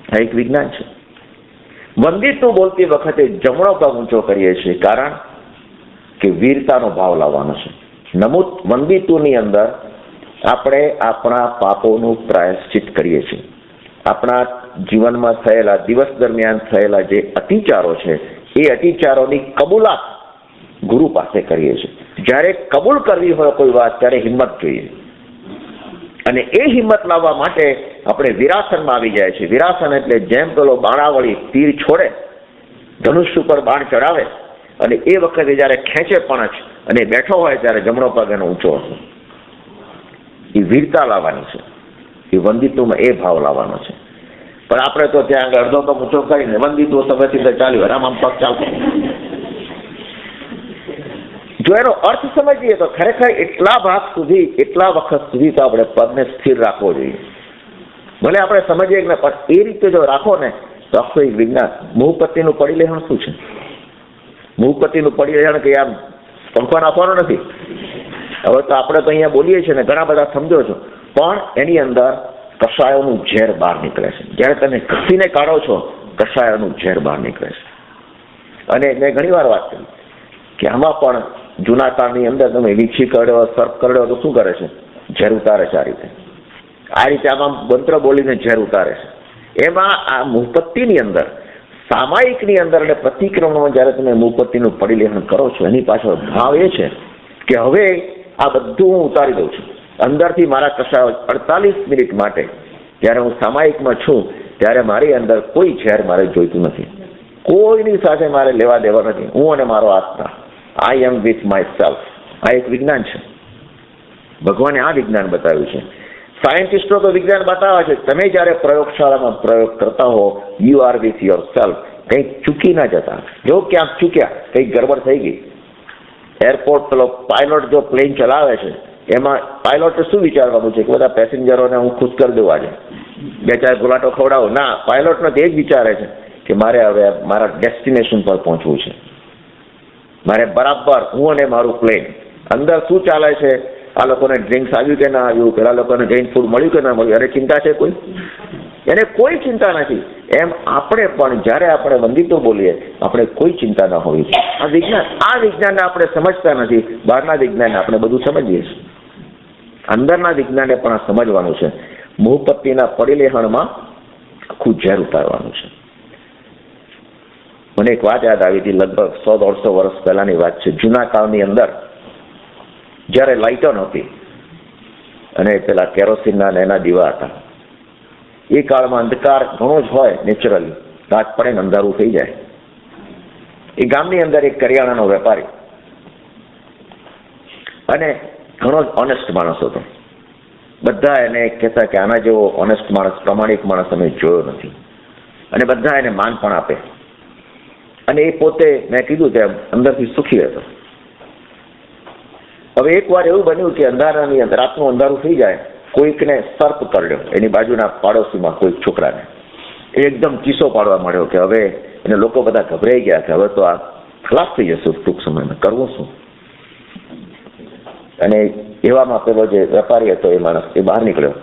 આ એક વિજ્ઞાન છે. વંદિતું બોલતી વખતે જમણો પગ ઊંચો કરીએ છીએ, કારણ કે વીરતાનો ભાવ લાવવાનો છે. વંદિતુની અંદર આપણે આપણા પાપોનું પ્રાયશ્ચિત કરીએ છીએ. આપણા જીવનમાં થયેલા, દિવસ દરમિયાન થયેલા જે અતિચારો છે એ અતિચારોની કબૂલાત ગુરુ પાસે કરીએ છીએ. જ્યારે કબૂલ કરવી હોય કોઈ વાત ત્યારે હિંમત જોઈએ, અને એ હિંમત લાવવા માટે આપણે વિરાસનમાં આવી જાય છે. વિરાસન એટલે જેમ પેલો બાણાવળી તીર છોડે, ધનુષ ઉપર બાણ ચડાવે, અને એ વખતે જ્યારે ખેંચે પણચ અને બેઠો હોય ત્યારે જમણો પગ એનો ઊંચો હશે. એ વીરતા લાવવાની છે. એ વંદિતુમાં એ ભાવ લાવવાનો છે. પણ આપણે તો ત્યાં આગળ અડધો પગ ઊંચો કરીને વંદિતુ સમયથી ચાલ્યું, આમ પગ ચાલતો. જો એનો અર્થ સમજીએ તો ખરેખર એટલા ભાગ સુધી, એટલા વખત સુધી તો આપણે પગને સ્થિર રાખવો જોઈએ. ભલે આપણે સમજીએ કે પણ એ રીતે જો રાખો ને તો આખું એક વિજ્ઞાન. મુહપત્તિનું પડી લેહણ શું છે? મુહપત્તિનું પડી લેહણ કે આમ પંખો નાખવાનો નથી. હવે તો આપણે તો અહીંયા બોલીએ છીએ ને ઘણા બધા સમજો છો, પણ એની અંદર કષાયોનું ઝેર બહાર નીકળે છે. જ્યારે તમે ઘસીને કાઢો છો, કષાયોનું ઝેર બહાર નીકળે છે. અને મેં ઘણી વાર વાત કરી કે આમાં પણ જૂના કાળની અંદર તમે વીછી કરડ્યો, સર્પ કરડ્યો તો શું કરે છે? ઝેર ઉતારે છે. આ રીતે આમાં મંત્ર બોલીને ઝેર ઉતારે છે. એમાં આ મુહપત્તિની અંદર, સામાયિકની અંદર અને પ્રતિક્રમણમાં જ્યારે તમે મુહપત્તિનું પરિલેહન કરો છો, એની પાછળ ભાવ એ છે કે હવે આ બધું હું ઉતારી દઉં છું અંદરથી. મારા કશાય 48 મિનિટ માટે જ્યારે હું સામાયિકમાં છું ત્યારે મારી અંદર કોઈ ઝેર મારે જોઈતું નથી, કોઈની સાથે મારે લેવા દેવા નથી. હું અને મારો આત્મા, આઈ એમ વિથ માય સેલ્ફ. આ એક વિજ્ઞાન છે. ભગવાને આ વિજ્ઞાન બતાવ્યું છે. સાયન્ટિસ્ટો તો વિજ્ઞાન બતાવે છે. તમે જ્યારે પ્રયોગશાળામાં પ્રયોગ કરતા હો, you are with your self. કંઈક ચૂકી ના જતા. જો ક્યાંક ચૂક્યા, કંઈક ગડબડ થઈ ગઈ. એરપોર્ટ પેલો પાયલોટ જો પ્લેન ચલાવે છે, એમાં પાયલોટે શું વિચારવાનું છે કે બધા પેસેન્જરોને હું ખુશ કરી દઉં, આજે 2-4 ગુલાટો ખવડાવું? ના, પાયલોટનો તે જ વિચારે છે કે મારે હવે મારા ડેસ્ટિનેશન પર પહોંચવું છે. મારે બરાબર હું અને મારું પ્લેન. અંદર શું ચાલે છે, આ લોકોને ડ્રિંક્સ આવ્યું કે ના આવ્યું, પેલા લોકોને જૈન ફૂડ મળ્યું કે ના મળ્યું, અરે ચિંતા છે કોઈ? એને કોઈ ચિંતા નથી. એમ આપણે પણ જ્યારે આપણે વંદિતો બોલીએ, આપણે કોઈ ચિંતા ન હોવી. આ વિજ્ઞાનને આપણે સમજતા નથી. બહારના વિજ્ઞાનને આપણે બધું સમજીએ છીએ. અંદરના વિજ્ઞાનને પણ આ સમજવાનું છે. મુહપત્તિના પરિલેહણમાં આખું ઝેર ઉતારવાનું છે. મને એક વાત યાદ આવી હતી, લગભગ 100-150 વર્ષ પહેલાની વાત છે. જૂના કાળની અંદર જ્યારે લાઇટર નહોતી અને પેલા કેરોસીનના એના દીવા હતા, એ કાળમાં અંધકાર ઘણો જ હોય નેચરલી. રાત પડે ને અંધારું થઈ જાય. એ ગામની અંદર એક કરિયાણાનો વેપારી અને ઘણો જ ઓનેસ્ટ માણસ હતો. બધા એને કહેતા કે આના જેવો ઓનેસ્ટ માણસ, પ્રમાણિક માણસ અમે જોયો નથી, અને બધા એને માન પણ આપે. અને એ પોતે, મેં કીધું તેમ, અંદરથી સુખી હતો. હવે એકવાર એવું બન્યું કે અંધારાની અંદર, રાતનું અંધારું થઈ જાય, કોઈકને સર્પ કરડ્યો એની બાજુના પાડોશીમાં, કોઈક છોકરાને. એ એકદમ ચીસો પાડવા માંડ્યો કે હવે એને લોકો બધા ગભરાઈ ગયા કે હવે તો આ ખલાસ થઈ જશે ટૂંક સમયમાં, કરવું શું? અને એવામાં પેલો જે વેપારી હતો એ માણસ એ બહાર નીકળ્યો.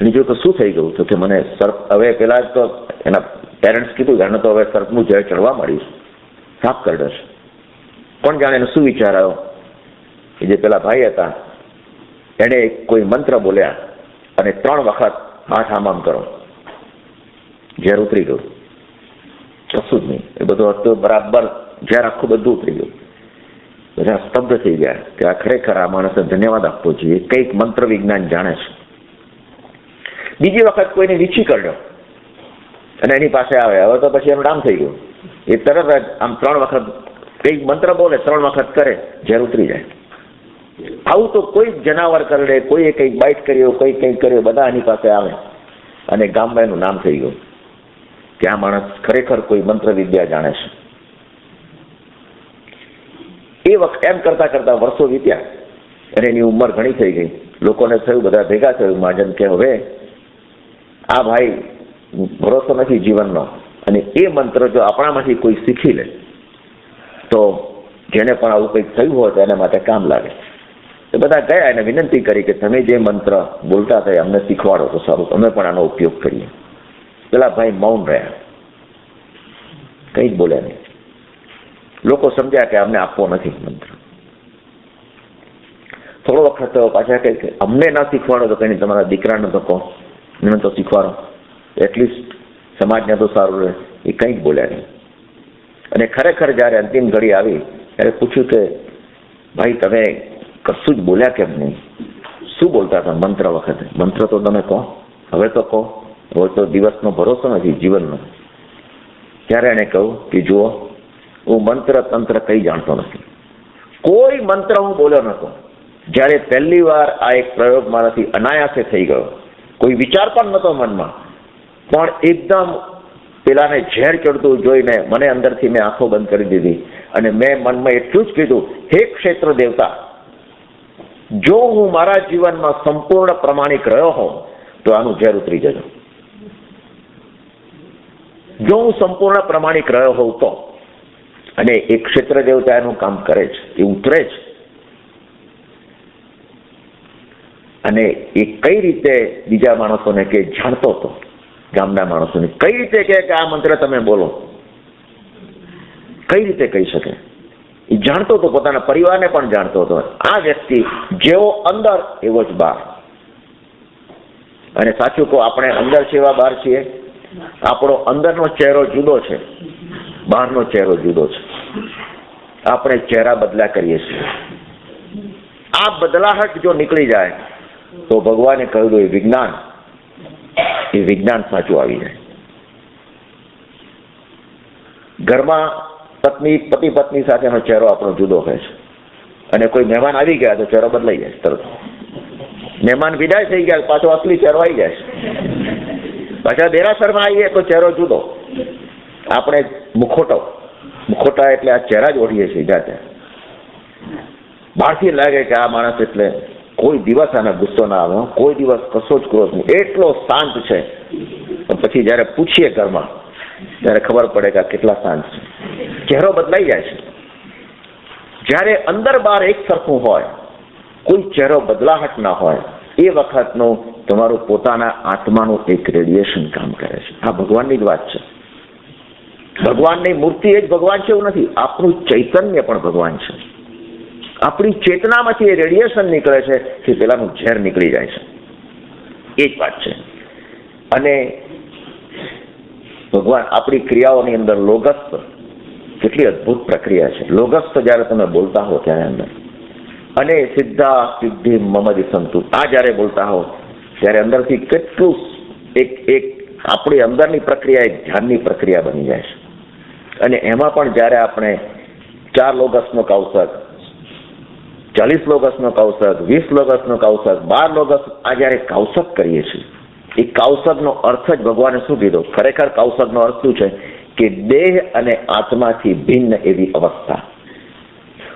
એને જોયું કે શું થઈ ગયું? તો કે મને સર્પ, હવે પેલા તો એના પેરેન્ટ્સ કીધું કે તો હવે સર્પનું ઝેર ચડવા માંડ્યું, સાફ કરડે છે. કોણ જાણે એને શું વિચાર આવ્યો? એ જે પેલા ભાઈ હતા એને કોઈ મંત્ર બોલ્યા અને 3 વખત હાથ આમ કરો, ઝેર ઉતરી ગયું. કશું જ નહીં, એ બધું હતું બરાબર, ઝેર આખું બધું ઉતરી ગયું. બધા સ્તબ્ધ થઈ ગયા કે આ ખરેખર આ માણસને ધન્યવાદ આપવો જોઈએ, કંઈક મંત્ર વિજ્ઞાન જાણે છે. બીજી વખત કોઈને વીછી કરડ્યો અને એની પાસે આવે, હવે તો પછી એનું નામ થઈ ગયું. એ તરત જ આમ 3 વખત કંઈક મંત્ર બોલે, 3 વખત કરે, ઝેર ઉતરી જાય. આવું તો કોઈ જનાવર કરડે, કોઈએ કંઈક બાઇટ કર્યો, કોઈ કંઈક કર્યો, બધા એની પાસે આવે અને ગામમાં એનું નામ થઈ ગયું કે આ માણસ ખરેખર કોઈ મંત્ર વિદ્યા જાણે છે. એ વખત એમ કરતા કરતા વર્ષો વીત્યા અને એની ઉંમર ઘણી થઈ ગઈ. લોકોને થયું, બધા ભેગા થયું મહાજન કે હવે આ ભાઈ ભરોસો નથી જીવનનો, અને એ મંત્ર જો આપણામાંથી કોઈ શીખી લે તો જેને પણ આવું કંઈક થયું હોય તો એના માટે કામ લાગે. એ બધા ગયા એને વિનંતી કરી કે તમે જે મંત્ર બોલતા હતા અમને શીખવાડો તો સારું, અમે પણ આનો ઉપયોગ કરીએ. પેલા ભાઈ મૌન રહ્યા, કંઈ જ બોલ્યા નહીં. લોકો સમજ્યા કે અમને આપવો નથી મંત્ર. થોડો વખત થયો, પાછા કહે કે અમને ના શીખવાડો તો કંઈ તમારા દીકરાને તો કહો, એને તો શીખવાડો, એટલીસ્ટ સમાજને તો સારું રહે. એ કંઈ જ બોલ્યા નહીં. અને ખરેખર જ્યારે અંતિમ ઘડી આવી ત્યારે પૂછ્યું કે ભાઈ તમે કશું જ બોલ્યા કેમ નહીં? શું બોલતા હતા મંત્ર વખતે? મંત્ર તો તમે કહો, હવે તો કહો, હવે તો દિવસનો ભરોસો નથી જીવનનો. ત્યારે એણે કહ્યું કે જુઓ, હું મંત્ર તંત્ર કંઈ જાણતો નથી, કોઈ મંત્ર હું બોલ્યો નહોતો. જ્યારે પહેલી વાર આ એક પ્રયોગ મારાથી અનાયાસે થઈ ગયો, કોઈ વિચાર પણ નહોતો મનમાં, પણ એકદમ પેલાને ઝેર ચડતું જોઈને મને અંદરથી મેં આંખો બંધ કરી દીધી અને મેં મનમાં એટલું જ કીધું, હે ક્ષેત્ર દેવતા, જો હું મારા જીવનમાં સંપૂર્ણ પ્રમાણિક રહ્યો હોઉં તો આનું ઝેર ઉતરી જજો. જો હું સંપૂર્ણ પ્રમાણિક રહ્યો હોઉં તો. અને એ ક્ષેત્ર દેવતા એનું કામ કરે છે, એ ઉતરે છે. અને એ કઈ રીતે બીજા માણસોને કે જાણતો હતો, ગામના માણસોને કઈ રીતે કે આ મંત્ર તમે બોલો, કઈ રીતે કહી શકે? એ જાણતો હતો, પોતાના પરિવારને પણ જાણતો હતો. આ વ્યક્તિ જેવો અંદર એવો જ બહાર. અને સાચું કહો, આપણે અંદર છે એવા બહાર છીએ. આપણો અંદરનો ચહેરો જુદો છે, બહારનો ચહેરો જુદો છે. આપણે ચહેરા બદલા કરીએ છીએ. આ બદલાહટ જો નીકળી જાય તો ભગવાને કહ્યું એ વિજ્ઞાન સાચું આવી જાય. ઘરમાં પતિ પત્ની સાથેનો ચહેરો આપણો જુદો હોય છે, અને કોઈ મહેમાન આવી ગયા તો ચહેરો બદલાઈ જાય તરત. મહેમાન વિદાય થઈ ગયા પાછો અસલી ચહેરો આવી જાય. પાછા દેરાસરમાં આવીએ તો ચહેરો જુદો. આપણે મુખોટા એટલે આ ચહેરા જ ઓઢીએ છીએ જાતે. બહારથી લાગે કે આ માણસ એટલે કોઈ દિવસ આને ગુસ્સો ના આવે, કોઈ દિવસ કશો જ ક્રોધ નહીં, એટલો શાંત છે. પણ પછી જયારે પૂછીએ ઘરમાં ત્યારે ખબર પડે કે આ કેટલા શાંત છે. ચહેરો બદલાઈ જાય છે. જ્યારે અંદર બહાર એક સરખું હોય, કોઈ ચહેરો બદલાહટ ના હોય, એ વખતનું તમારું પોતાના આત્માનું એક રેડિયેશન કામ કરે છે. આ ભગવાનની જ વાત છે. ભગવાનની મૂર્તિ એ જ ભગવાન છે એવું નથી, આપણું ચૈતન્ય પણ ભગવાન છે. આપણી ચેતનામાંથી એ રેડિયેશન નીકળે છે કે પેલાનું ઝેર નીકળી જાય છે. એ જ વાત છે. અને ભગવાન આપણી ક્રિયાઓની અંદર લોગસ્થ, કેટલી અદભુત પ્રક્રિયા છે. લોગસ્થ જ્યારે તમે બોલતા હો ત્યારે અંદર, અને સિદ્ધા સિદ્ધિ મમદી સંતુ, આ જ્યારે બોલતા હો ત્યારે અંદરથી કેટલું એક આપણી અંદરની પ્રક્રિયા એક ધ્યાનની પ્રક્રિયા બની જાય છે. અને એમાં પણ જ્યારે આપણે 4 લોગસનો કૌશક, 40 લોગસનો કૌશક, 20 લોગસનો કૌશક, 12 લોગસ, આ જ્યારે કૌશક કરીએ છીએ, એ કૌશકનો અર્થ જ ભગવાને શું કીધો? ખરેખર કૌશકનો અર્થ શું છે? કે દેહ અને આત્માથી ભિન્ન એવી અવસ્થા.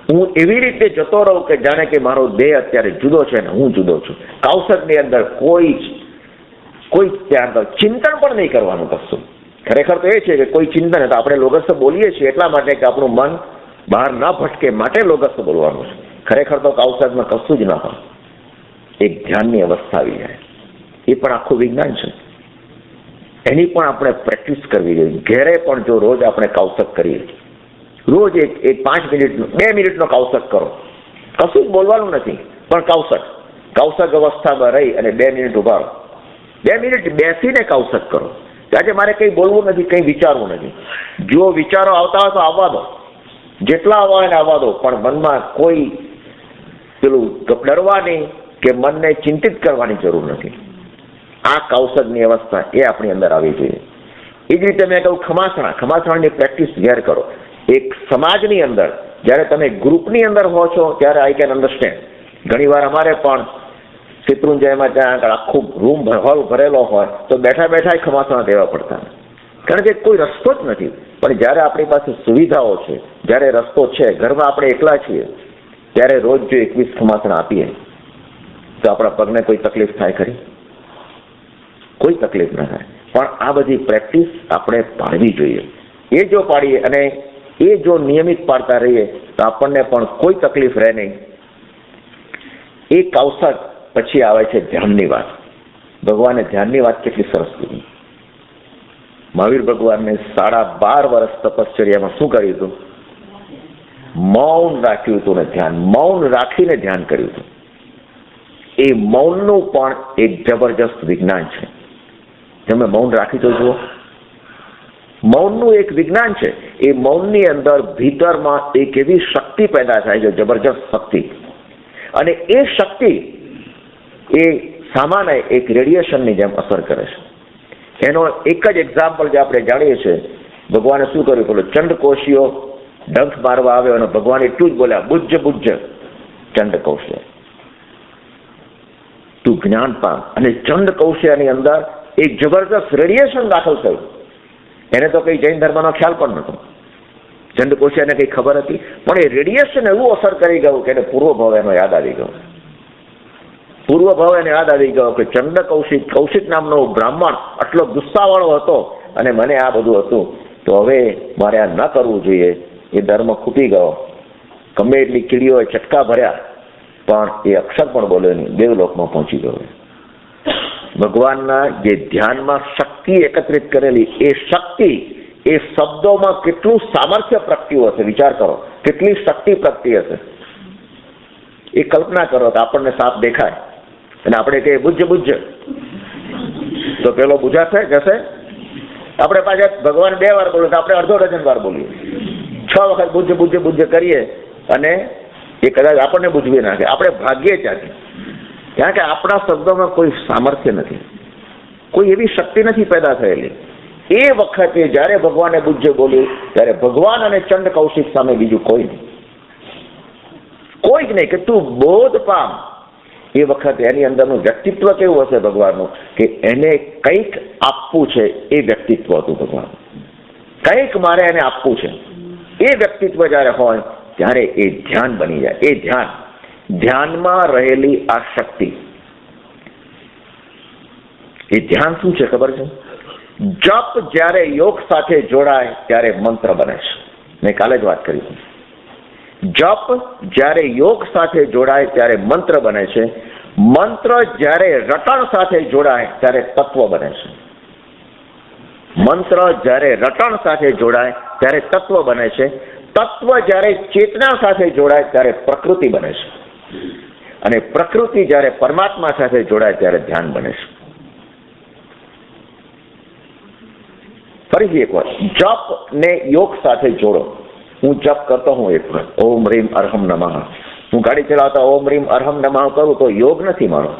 હું એવી રીતે જતો રહું કે જાણે કે મારો દેહ અત્યારે જુદો છે ને હું જુદો છું. કૌશકની અંદર કોઈ ત્યાં ચિંતન પણ નહીં કરવાનું કશું. ખરેખર તો એ છે કે કોઈ ચિંતન, તો આપણે લોગસ બોલીએ છીએ એટલા માટે કે આપણું મન બહાર ન ભટકે માટે લોગસ બોલવાનું છે. ખરેખર તો કાઉસકમાં કશું જ ન હોય, એક ધ્યાનની અવસ્થા આવી જાય. એ પણ આખું વિજ્ઞાન છે. એની પણ આપણે પ્રેક્ટિસ કરવી જોઈએ. ઘેરે પણ જો રોજ આપણે કાઉસક કરીએ, રોજ એક 5 મિનિટનો 2 મિનિટનો કાઉસક કરો, કશું જ બોલવાનું નથી, પણ કાઉસક અવસ્થામાં રહી અને 2 મિનિટ ઉભા રહો, 2 મિનિટ બેસીને કાઉસક કરો. આજે મારે કંઈ બોલવું નથી, કંઈ વિચારવું નથી. જો વિચારો આવતા હોય તો આવવા દો, જેટલા આવવા હોય ને આવવા દો, પણ મનમાં કોઈ પેલું ડરવાની કે મનને ચિંતિત કરવાની જરૂર નથી. આ કાઉસકની અવસ્થા એ આપણી અંદર આવી જોઈએ. એ જ રીતે મેં કહ્યું ખમાસણાની પ્રેક્ટિસ ઘેર કરો. એક સમાજની અંદર જ્યારે તમે ગ્રુપની અંદર હો છો ત્યારે આઈ કેન અન્ડરસ્ટેન્ડ. ઘણી વાર અમારે પણ શેત્રુંજયમાં ત્યાં આગળ આખું રૂમ હોલ ભરેલો હોય તો બેઠા ખમાસણા દેવા પડતા, કારણ કે કોઈ રસ્તો જ નથી. પણ જ્યારે આપણી પાસે સુવિધાઓ છે, જ્યારે રસ્તો છે, ઘરમાં આપણે એકલા છીએ, ત્યારે રોજ જો 21 ખમાસણા આપીએ તો આપણા પગને કોઈ તકલીફ થાય ખરી? કોઈ તકલીફ ના થાય. પણ આ બધી પ્રેક્ટિસ આપણે પાડવી જોઈએ. એ જો પાડીએ અને એ જો નિયમિત પાડતા રહીએ તો આપણને પણ કોઈ તકલીફ રહે નહીં. એ કાઉસક પછી આવે છે ધ્યાનની વાત. ભગવાને ધ્યાનની વાત કેટલી સરસ કીધી. મહાવીર ભગવાનને 12.5 વર્ષ તપશ્ચર્યામાં શું કર્યું હતું? મૌન રાખ્યું હતું ને ધ્યાન, મૌન રાખીને ધ્યાન કર્યું હતું. એ મૌનનું પણ એક જબરજસ્ત વિજ્ઞાન છે. તમે મૌન રાખી તો જુઓ, મૌનનું એક વિજ્ઞાન છે. એ મૌનની અંદર ભીતરમાં એક એવી શક્તિ પેદા થાય છે, જબરજસ્ત શક્તિ. અને એ શક્તિ એ સામાન્ય એક રેડિયેશનની જેમ અસર કરે છે. એનો એક જ એક્ઝામ્પલ જે આપણે જાણીએ છીએ, ભગવાને શું કર્યું? પેલો ચંડકોશીઓ ડંખ મારવા આવ્યો અને ભગવાન એટલું જ બોલ્યા, બુજ્જ ચંડકોશીય, તું જ્ઞાન પામ. અને ચંડકોશીયાની અંદર એક જબરદસ્ત રેડિયેશન દાખલ થયું. એને તો કઈ જૈન ધર્મનો ખ્યાલ પણ નહોતો, ચંડકોશીયાને કઈ ખબર હતી, પણ એ રેડિયેશન એવું અસર કરી ગયું કે એને પૂર્વભાવ એનો યાદ આવી ગયો. પૂર્વભાવ એને યાદ આવી ગયો કે કૌશિક નામનો બ્રાહ્મણ આટલો ગુસ્સાવાળો હતો અને મને આ બધું હતું, તો હવે મારે આ ન કરવું જોઈએ. એ ધર્મ ખૂટી ગયો. ગમે એટલી કીડીઓએ ચટકા ભર્યા પણ એ અક્ષર પણ બોલ્યો નહીં, દેવલોકમાં પહોંચી ગયો. ભગવાનના જે ધ્યાનમાં શક્તિ એકત્રિત કરેલી, એ શક્તિ એ શબ્દોમાં કેટલું સામર્થ્ય પ્રગટ્યું હશે. વિચાર કરો, કેટલી શક્તિ પ્રગટી હશે. એ કલ્પના કરો કે આપણને સાપ દેખાય અને આપણે કહીએ બુજ્જ, તો પેલો બુજાશે જશે? આપણે પાછા ભગવાન 2 વાર બોલે તો આપણે અડધો ડઝન વાર બોલીએ. 6 વખત બુજ્જ કરીએ અને એ કદાચ આપણને બુજવી નાખે. આપણે ભાગ્યે ત્યાંથી, કારણ કે આપણા શબ્દોમાં કોઈ સામર્થ્ય નથી, કોઈ એવી શક્તિ નથી પેદા થયેલી. એ વખતે જ્યારે ભગવાને બુજ્જ બોલ્યું ત્યારે ભગવાન અને ચંડ કૌશિક સામે બીજું કોઈ જ નહીં કે તું બોધ પામ. એ વખતે એની અંદરનું વ્યક્તિત્વ કેવું હશે ભગવાનનું, કે એને કંઈક આપવું છે. એ વ્યક્તિત્વ હતું ભગવાન. કંઈક મારે એને આપવું છે. એ વ્યક્તિત્વ જ્યારે હોય ત્યારે એ ધ્યાન બની જાય. એ ધ્યાનમાં રહેલી આ શક્તિ, એ ધ્યાન શું છે ખબર છે? જપ જ્યારે યોગ સાથે જોડાય ત્યારે મંત્ર બને છે. મેં કાલે જ વાત કરી. જપ જ્યારે યોગ સાથે જોડાય ત્યારે મંત્ર બને છે. મંત્ર જ્યારે રટણ સાથે જોડાય ત્યારે તત્વ બને છે. મંત્ર જ્યારે રટણ સાથે જોડાય ત્યારે તત્વ બને છે. તત્વ જ્યારે ચેતના સાથે જોડાય ત્યારે પ્રકૃતિ બને છે. અને પ્રકૃતિ જ્યારે પરમાત્મા સાથે જોડાય ત્યારે ધ્યાન બને છે. ફરીથી એક વાર, જપ ને યોગ સાથે જોડો. હું જપ કરતો હું એક વાર ઓમ રીમ અરહમ નમઃ. હું ગાડી ચલાવતા ઓમ રીમ અરહમ નમઃ કરું તો યોગ નથી મારો,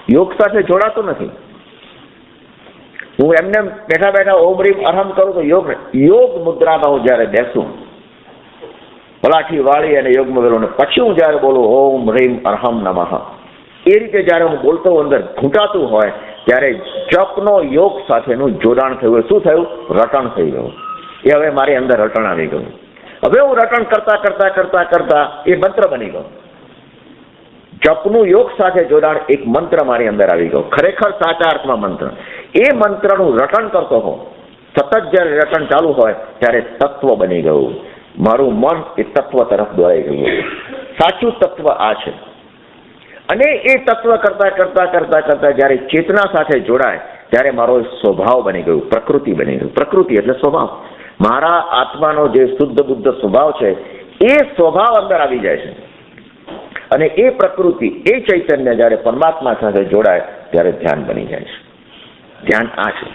યોગ સાથે જોડાતો નથી. હું એમને બેઠા ઓમ રીમ અરહમ કરું તો યોગ મુદ્રામાં હું જયારે બેસું, પલાઠી વાળી અને યોગમાં બેલું, ને પછી હું જયારે બોલું ઓમ રીમ અરહમ નમઃ, એ રીતે જયારે હું બોલતો હોઉં, અંદર ઘૂંટાતું હોય, ત્યારે જપનો યોગ સાથેનું જોડાણ થયું. શું થયું? રટણ થઈ ગયું. એ હવે મારી અંદર રટણ આવી ગયું. હવે હું રટણ કરતા એ મંત્ર બની ગયો. જપનું યોગ સાથે જોડાણ એક મંત્ર મારી અંદર આવી ગયો. ખરેખર સાચા અર્થમાં મંત્ર. એ મંત્રનું રટણ કરતો હોઉં, સતત જ્યારે રટણ ચાલુ હોય ત્યારે તત્વ બની ગયું. મારું મન એ તત્વ તરફ દોરાઈ ગયું. સાચું તત્વ આ છે. અને એ તત્વ કરતા કરતા કરતા કરતા જ્યારે ચેતના સાથે જોડાય ત્યારે મારો સ્વભાવ બની ગયું, પ્રકૃતિ બની ગયું. પ્રકૃતિ એટલે સ્વભાવ. મારા આત્માનો જે શુદ્ધ બુદ્ધ સ્વભાવ છે એ સ્વભાવ અંદર આવી જાય છે. અને એ પ્રકૃતિ, એ ચૈતન્ય જ્યારે પરમાત્મા સાથે જોડાય ત્યારે ધ્યાન બની જાય છે. ધ્યાન આ છે.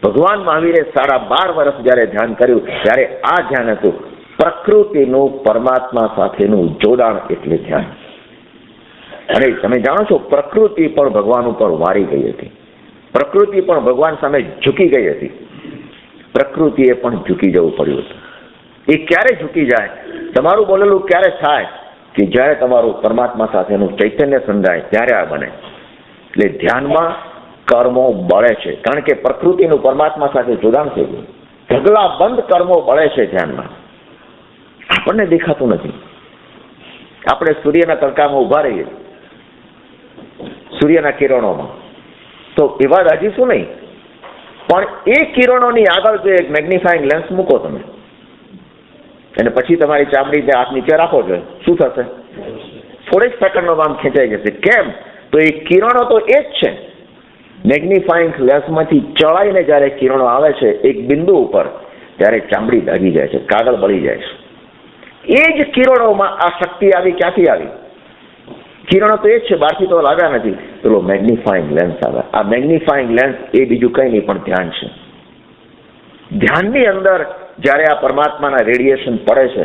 ભગવાન મહાવીરે 12.5 વર્ષ જ્યારે ધ્યાન કર્યું ત્યારે આ ધ્યાન હતું. પ્રકૃતિનું પરમાત્મા સાથેનું જોડાણ એટલે ધ્યાન. અને તમે જાણો છો, પ્રકૃતિ પણ ભગવાન ઉપર વારી ગઈ હતી. પ્રકૃતિ પણ ભગવાન સામે ઝૂકી ગઈ હતી. પ્રકૃતિએ પણ ઝૂકી જવું પડ્યું હતું. એ ક્યારે ઝૂકી જાય? તમારું બોલેલું ક્યારે થાય? કે જ્યારે તમારું પરમાત્મા સાથેનું ચૈતન્ય સંધાય ત્યારે આ બને. એટલે ધ્યાનમાં કર્મો બળે છે, કારણ કે પ્રકૃતિનું પરમાત્મા સાથે જોડાણ થઈ ગયું. ઢગલા બંધ કર્મો બળે છે ધ્યાનમાં. આપણને દેખાતું નથી. આપણે સૂર્યના તડકામાં ઉભા રહીએ, સૂર્યના કિરણોમાં, તો એવા રાજી શું નહીં, પણ એ કિરણોની આગળ જો એક મેગ્નિફાઈંગ લેન્સ મૂકો તમે, અને પછી તમારી ચામડીને હાથ નીચે રાખો છો, શું થશે? થોડીક સેકન્ડમાં આમ ખેંચાઈ જશે. કેમ? તો એ કિરણો તો એ જ છે. મેગ્નિફાઈંગ લેન્સમાંથી ચડાઈને જ્યારે કિરણો આવે છે એક બિંદુ ઉપર, ત્યારે ચામડી દાગી જાય છે, કાગળ બળી જાય છે. એ જ કિરણોમાં આ શક્તિ આવી. ક્યાંથી આવી? કિરણો તો એ જ છે, બહારથી તો લાવ્યા નથી. પેલો મેગ્નિફાઈંગ લેન્સ આવે. આ મેગ્નિફાઈંગ લેન્સ એ બીજું કંઈ નહીં પણ ધ્યાન છે. ધ્યાનની અંદર જ્યારે આ પરમાત્માના રેડિયેશન પડે છે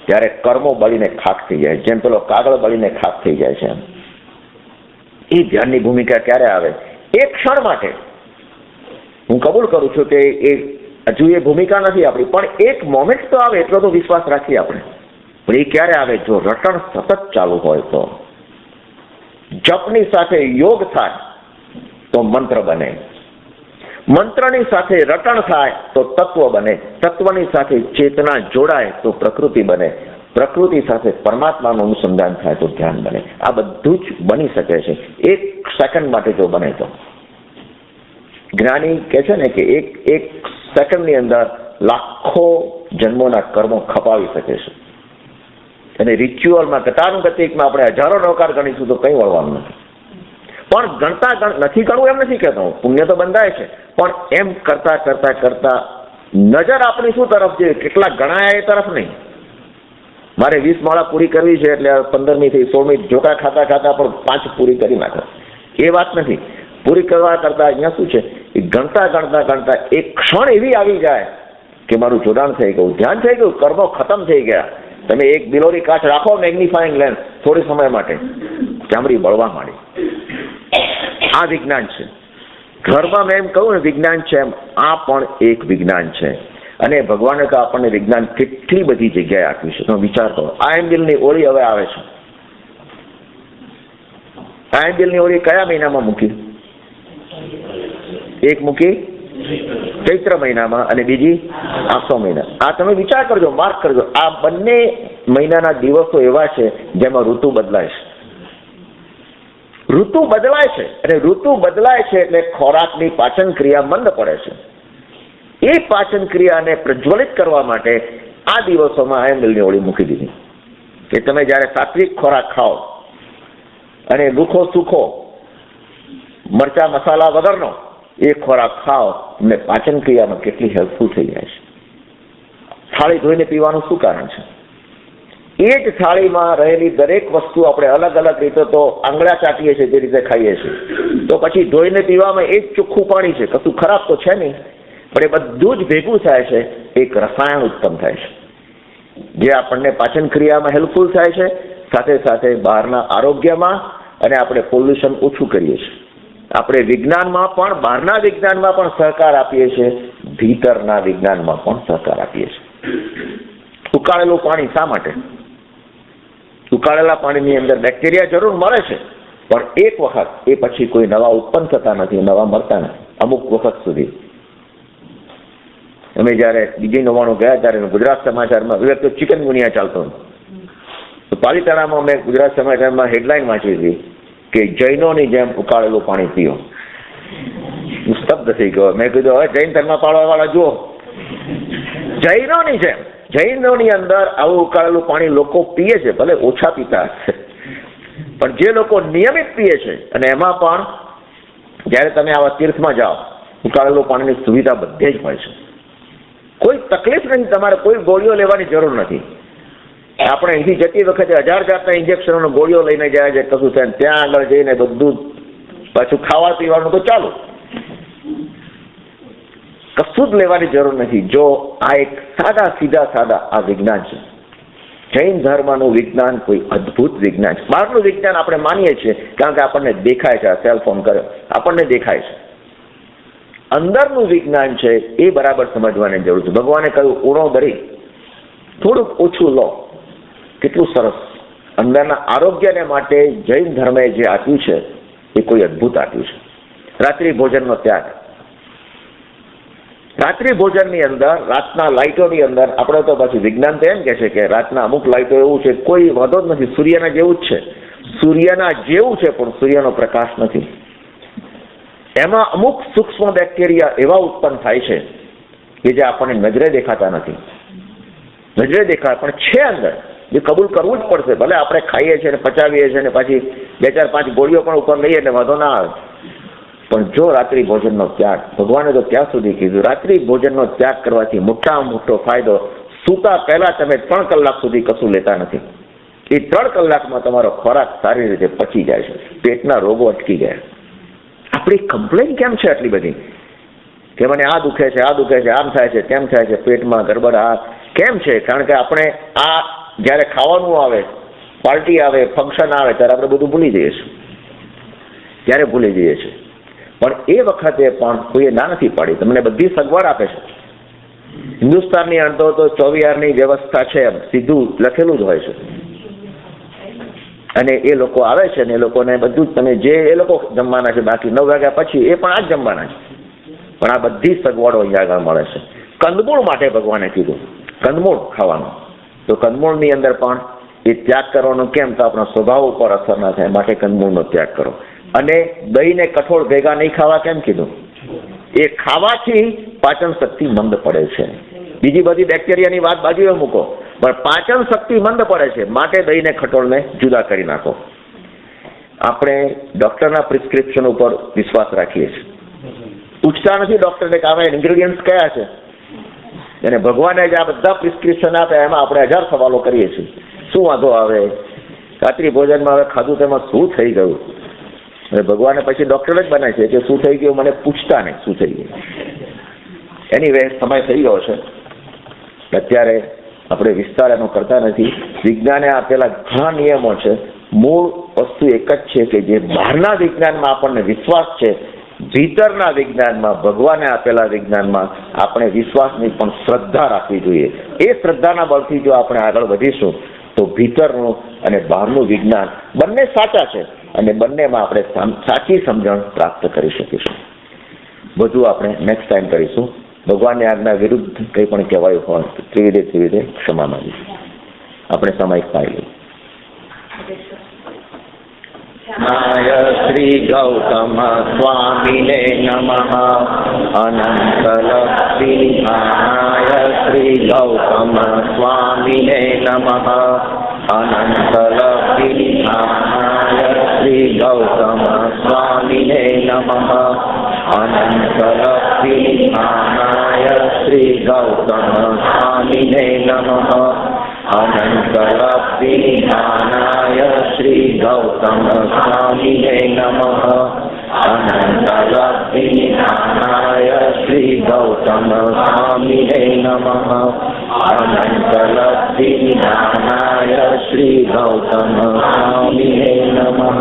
ત્યારે કર્મો બળીને ખાક થઈ જાય, જેમ પેલો કાગળ બળીને ખાક થઈ જાય છે એમ. એ ધ્યાનની ભૂમિકા ક્યારે આવે? એક ક્ષણ માટે. હું કબૂલ કરું છું કે એ હજુ એ ભૂમિકા નથી આપણી, પણ એક મોમેન્ટ તો આવે એટલો તો વિશ્વાસ રાખીએ આપણે. પણ એ ક્યારે આવે? જો રટણ સતત ચાલુ હોય તો. જપની સાથે યોગ થાય તો મંત્ર બને, મંત્રની સાથે રટણ થાય તો તત્વ બને, તત્વની સાથે ચેતના જોડાય તો પ્રકૃતિ બને, પ્રકૃતિ સાથે પરમાત્માનું અનુસંધાન થાય તો ધ્યાન બને. આ બધું જ બની શકે છે એક સેકન્ડ માટે જો બને તો. જ્ઞાની કહે છે ને કે એક સેકન્ડની અંદર લાખો જન્મોના કર્મો ખપાવી શકે છે. અને રિચ્યુઅલમાં, ગતાનુગતિકમાં આપણે હજારો નવકાર ગણીશું તો કંઈ વળવાનું નથી. પણ ગણતા નથી ગણવું એમ નથી કહેતો, પુણ્ય તો બંધાય છે, પણ એમ કરતા કરતા કરતા નજર આપણી શું તરફ છે? કેટલા ગણાયા એ તરફ નહીં. મારે 20 માળા પૂરી કરવી છે એટલે 15મી થી 16મી જોકા ખાતા ખાતા પણ 5 પૂરી કરી નાખો, એ વાત નથી. પૂરી કરવા કરતા અહીંયા શું છે? ગણતા ગણતા ગણતા એક ક્ષણ એવી આવી જાય કે મારું જોડાણ થઈ ગયું, ધ્યાન થઈ ગયું, કર્મો ખતમ થઈ ગયા. તમે એક બિલોરી કાચ રાખો મેગ્નિફાઈંગ લેન્સ થોડી સમય માટે, ચામડી બળવા માંડી. આ વિજ્ઞાન છે. ઘરમાં મેં એમ કહું ને વિજ્ઞાન છે, એમ આ પણ એક વિજ્ઞાન છે. અને ભગવાને તો આપણને વિજ્ઞાન કેટલી બધી જગ્યાએ આપ્યું છે. તમે વિચાર કરો, આયંબિલની ઓળી હવે આવે છે. આયંબિલની ઓળી કયા મહિનામાં મૂકી? એક મૂકી ચૈત્ર મહિનામાં અને બીજી આસો મહિના. આ તમે વિચાર કરજો, માર્ક કરજો. આ બંને મહિનાના દિવસો એવા છે જેમાં ઋતુ બદલાય છે. ઋતુ બદલાય છે, અને ઋતુ બદલાય છે એટલે ખોરાકની પાચન ક્રિયા મંદ પડે છે. એ પાચન ક્રિયાને પ્રજ્વલિત કરવા માટે આ દિવસોમાં આયંબિલની ઓળી મૂકી દીધી કે તમે જ્યારે સાત્વિક ખોરાક ખાઓ અને લુખો સુખો મરચા મસાલા વગરનો એ ખોરાક ખાઓ, તમને પાચન ક્રિયામાં કેટલી હેલ્પફુલ થઈ જાય છે. થાળી ધોઈને પીવાનું શું કારણ છે? એ જ થાળીમાં રહેલી દરેક વસ્તુ આપણે અલગ અલગ રીતે તો આંગળા ચાટીએ છીએ, જે રીતે ખાઈએ છીએ, તો પછી ધોઈને પીવામાં એ જ ચોખ્ખું પાણી છે, કશું ખરાબ તો છે નહીં, પણ એ બધું જ ભેગું થાય છે, એક રસાયણ ઉત્પન્ન થાય છે જે આપણને પાચન ક્રિયામાં હેલ્પફુલ થાય છે, સાથે સાથે બહારના આરોગ્યમાં, અને આપણે પોલ્યુશન ઓછું કરીએ છીએ. આપણે વિજ્ઞાનમાં પણ, બહારના વિજ્ઞાનમાં પણ સહકાર આપીએ છીએ, ભીતરના વિજ્ઞાનમાં પણ સહકાર આપીએ છીએ. ઉકાળેલું પાણી શા માટે? ઉકાળેલા પાણીની અંદર બેક્ટેરિયા જરૂર મળે છે, પણ એક વખત એ પછી કોઈ નવા ઉત્પન્ન થતા નથી, નવા મળતા નથી અમુક વખત સુધી. અમે જયારે બીજી 99 ગયા ત્યારે ગુજરાત સમાચારમાં તો ચિકનગુનિયા ચાલતો હતો, તો પાલીતાણામાં મેં ગુજરાત સમાચારમાં હેડલાઇન વાંચી હતી કે જૈનોની જેમ ઉકાળેલું પાણી પીઓ. હું સ્તબ્ધ થઈ ગયો. મેં કીધું હવે જૈન ધર્મ પાળવા વાળા જુઓ, જૈનોની જેમ જૈનોની અંદર આવું ઉકાળેલું પાણી લોકો પીએ છે, ભલે ઓછા પીતા હશે, પણ જે લોકો નિયમિત પીએ છે, અને એમાં પણ જ્યારે તમે આવા તીર્થમાં જાઓ ઉકાળેલું પાણીની સુવિધા બધે જ હોય છે, કોઈ તકલીફ નથી, તમારે કોઈ ગોળીઓ લેવાની જરૂર નથી. આપણે અહીંથી જતી વખતે 1000 જાતના ઇન્જેક્શનોનો ગોળીઓ લઈને જાય છે, કશું થાય ત્યાં આગળ જઈને બધું પાછું ખાવા પીવાનું તો ચાલુ, કશું જ લેવાની જરૂર નથી. જો આ એક સાદા આ વિજ્ઞાન છે, જૈન ધર્મનું વિજ્ઞાન કોઈ અદ્ભુત વિજ્ઞાન છે. બહારનું વિજ્ઞાન આપણે માનીએ છીએ કારણ કે આપણને દેખાય છે, આ સેલફોન કર્યો આપણને દેખાય છે. અંદરનું વિજ્ઞાન છે એ બરાબર સમજવાની જરૂર છે. ભગવાને કહ્યું ઉણો દરી થોડુંક ઓછું લો, કેટલું સરસ. અંદરના આરોગ્યને માટે જૈન ધર્મે જે આપ્યું છે એ કોઈ અદ્ભુત આપ્યું છે. રાત્રિ ભોજનનો ત્યાગ, રાત્રિ ભોજનની અંદર રાતના લાઇટોની અંદર આપણે તો પાછું વિજ્ઞાન તો એમ કહે છે કે રાતના અમુક લાઇટો એવું છે કોઈ વાંધો જ નથી, સૂર્યના જેવું જ છે, સૂર્યના જેવું છે પણ સૂર્યનો પ્રકાશ નથી. એમાં અમુક સૂક્ષ્મ બેક્ટેરિયા એવા ઉત્પન્ન થાય છે કે જે આપણને નજરે દેખાતા નથી, નજરે દેખાય પણ છે અંદર, જે કબૂલ કરવું જ પડશે. ભલે આપણે ખાઈએ છીએ ને પચાવીએ છીએ ને પાછી 2-4-5 ગોળીઓ પણ ઉપર લઈએ એટલે વાંધો ના આવે, પણ જો રાત્રિ ભોજનનો ત્યાગ, ભગવાને તો ત્યાં સુધી કીધું રાત્રિ ભોજનનો ત્યાગ કરવાથી મોટામાં મોટો ફાયદો, સૂતા પહેલા તમે 3 કલાક સુધી કશું લેતા નથી, એ 3 કલાકમાં તમારો ખોરાક સારી રીતે પચી જાય છે, પેટના રોગો અટકી ગયા. આપણી કમ્પ્લેન કેમ છે આટલી બધી કે મને આ દુખે છે, આમ થાય છે, તેમ થાય છે, પેટમાં ગડબડ કેમ છે? કારણ કે આપણે આ જ્યારે ખાવાનું આવે, પાર્ટી આવે, ફંક્શન આવે ત્યારે આપણે બધું ભૂલી જઈએ છીએ, ત્યારે ભૂલી જઈએ છીએ. પણ એ વખતે પણ કોઈએ ના નથી પાડી, તમને બધી સગવડ આપે છે. હિન્દુસ્તાનની અંદર તો 24 વ્યવસ્થા છે, એમ સીધું લખેલું જ હોય છે. અને એ લોકો આવે છે ને એ લોકોને બધું જ તમે જે એ લોકો જમવાના છે, બાકી 9 વાગ્યા પછી એ પણ આ જ જમવાના છે. પણ આ બધી સગવડો અહીંયા આગળ મળે છે. કંદમૂળ માટે ભગવાને કીધું કંદમૂળ ખાવાનું, તો કંદમૂળની અંદર પણ એ ત્યાગ કરવાનું કેમ? તો આપણા સ્વભાવ ઉપર અસર ના થાય માટે કંદમૂળનો ત્યાગ કરો. અને દહીં ને કઠોળ ભેગા નહીં ખાવા કેમ કીધું? એ ખાવાથી પાચન શક્તિ મંદ પડે છે. બીજી બધી બેક્ટેરિયાની વાત બાજુએ મૂકો, પણ પાચન શક્તિ મંદ પડે છે માટે દહીં ને કઠોળને જુદા કરી નાખો. આપણે ડૉક્ટરના પ્રિસ્ક્રિપ્શન ઉપર વિશ્વાસ રાખીએ છીએ, પૂછતા નથી ડૉક્ટરને કે આમાં ઇન્ગ્રેડિયન્ટ્સ કયા છે, અને ભગવાને જે આ બધા પ્રિસ્ક્રિપ્શન આપ્યા એમાં આપણે 1000 સવાલો કરીએ છીએ. શું વાંધો આવે? રાત્રિ ભોજનમાં હવે ખાધું તેમાં શું થઈ ગયું? અને ભગવાને પછી ડૉક્ટર જ બનાવે છે કે શું થઈ ગયું મને પૂછતા નહીં શું થઈ ગયું. એની વે સમય થઈ ગયો છે, અત્યારે આપણે વિસ્તાર એનો કરતા નથી. વિજ્ઞાને આપેલા ઘણા નિયમો છે, મૂળ વસ્તુ એક જ છે કે જે બહારના વિજ્ઞાનમાં આપણને વિશ્વાસ છે, ભીતરના વિજ્ઞાનમાં, ભગવાને આપેલા વિજ્ઞાનમાં આપણે વિશ્વાસની પણ શ્રદ્ધા રાખવી જોઈએ. એ શ્રદ્ધાના બળથી જો આપણે આગળ વધીશું તો ભીતરનું અને બહારનું વિજ્ઞાન બંને સાચા છે અને બંનેમાં આપણે સાચી સમજણ પ્રાપ્ત કરી શકીશું. બધું આપણે નેક્સ્ટ ટાઈમ કરીશું. ભગવાનની આજ્ઞા વિરુદ્ધ કંઈ પણ કહેવાયું હોય તો ત્રિવિધે ક્ષમા માંગીશું. આપણે સમય પાડી લઈએ. શ્રી ગૌતમ સ્વામીને નમઃ. અનંત લક્ષ્મીનાય શ્રી ગૌતમ સ્વામીને નમઃ. અનંત લક્ષ્મીનાય શ્રી ગૌતમ સ્વામીને નમઃ. અનંત લક્ષ્મીનાય શ્રી ગૌતમ સ્વામીને નમઃ. અનંત લક્ષ્મીનાય શ્રી ગૌતમ સ્વામીને નમઃ. અનંત લક્ષ્મીનાય શ્રી ગૌતમ સ્વામીને નમઃ. અનંત લક્ષ્મીનાય શ્રી ગૌતમ સ્વામીને નમઃ.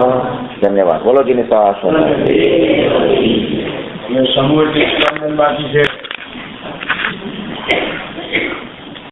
ધન્યવાદ. બોલો જીને સાસ. સમૂહ બાકી છે.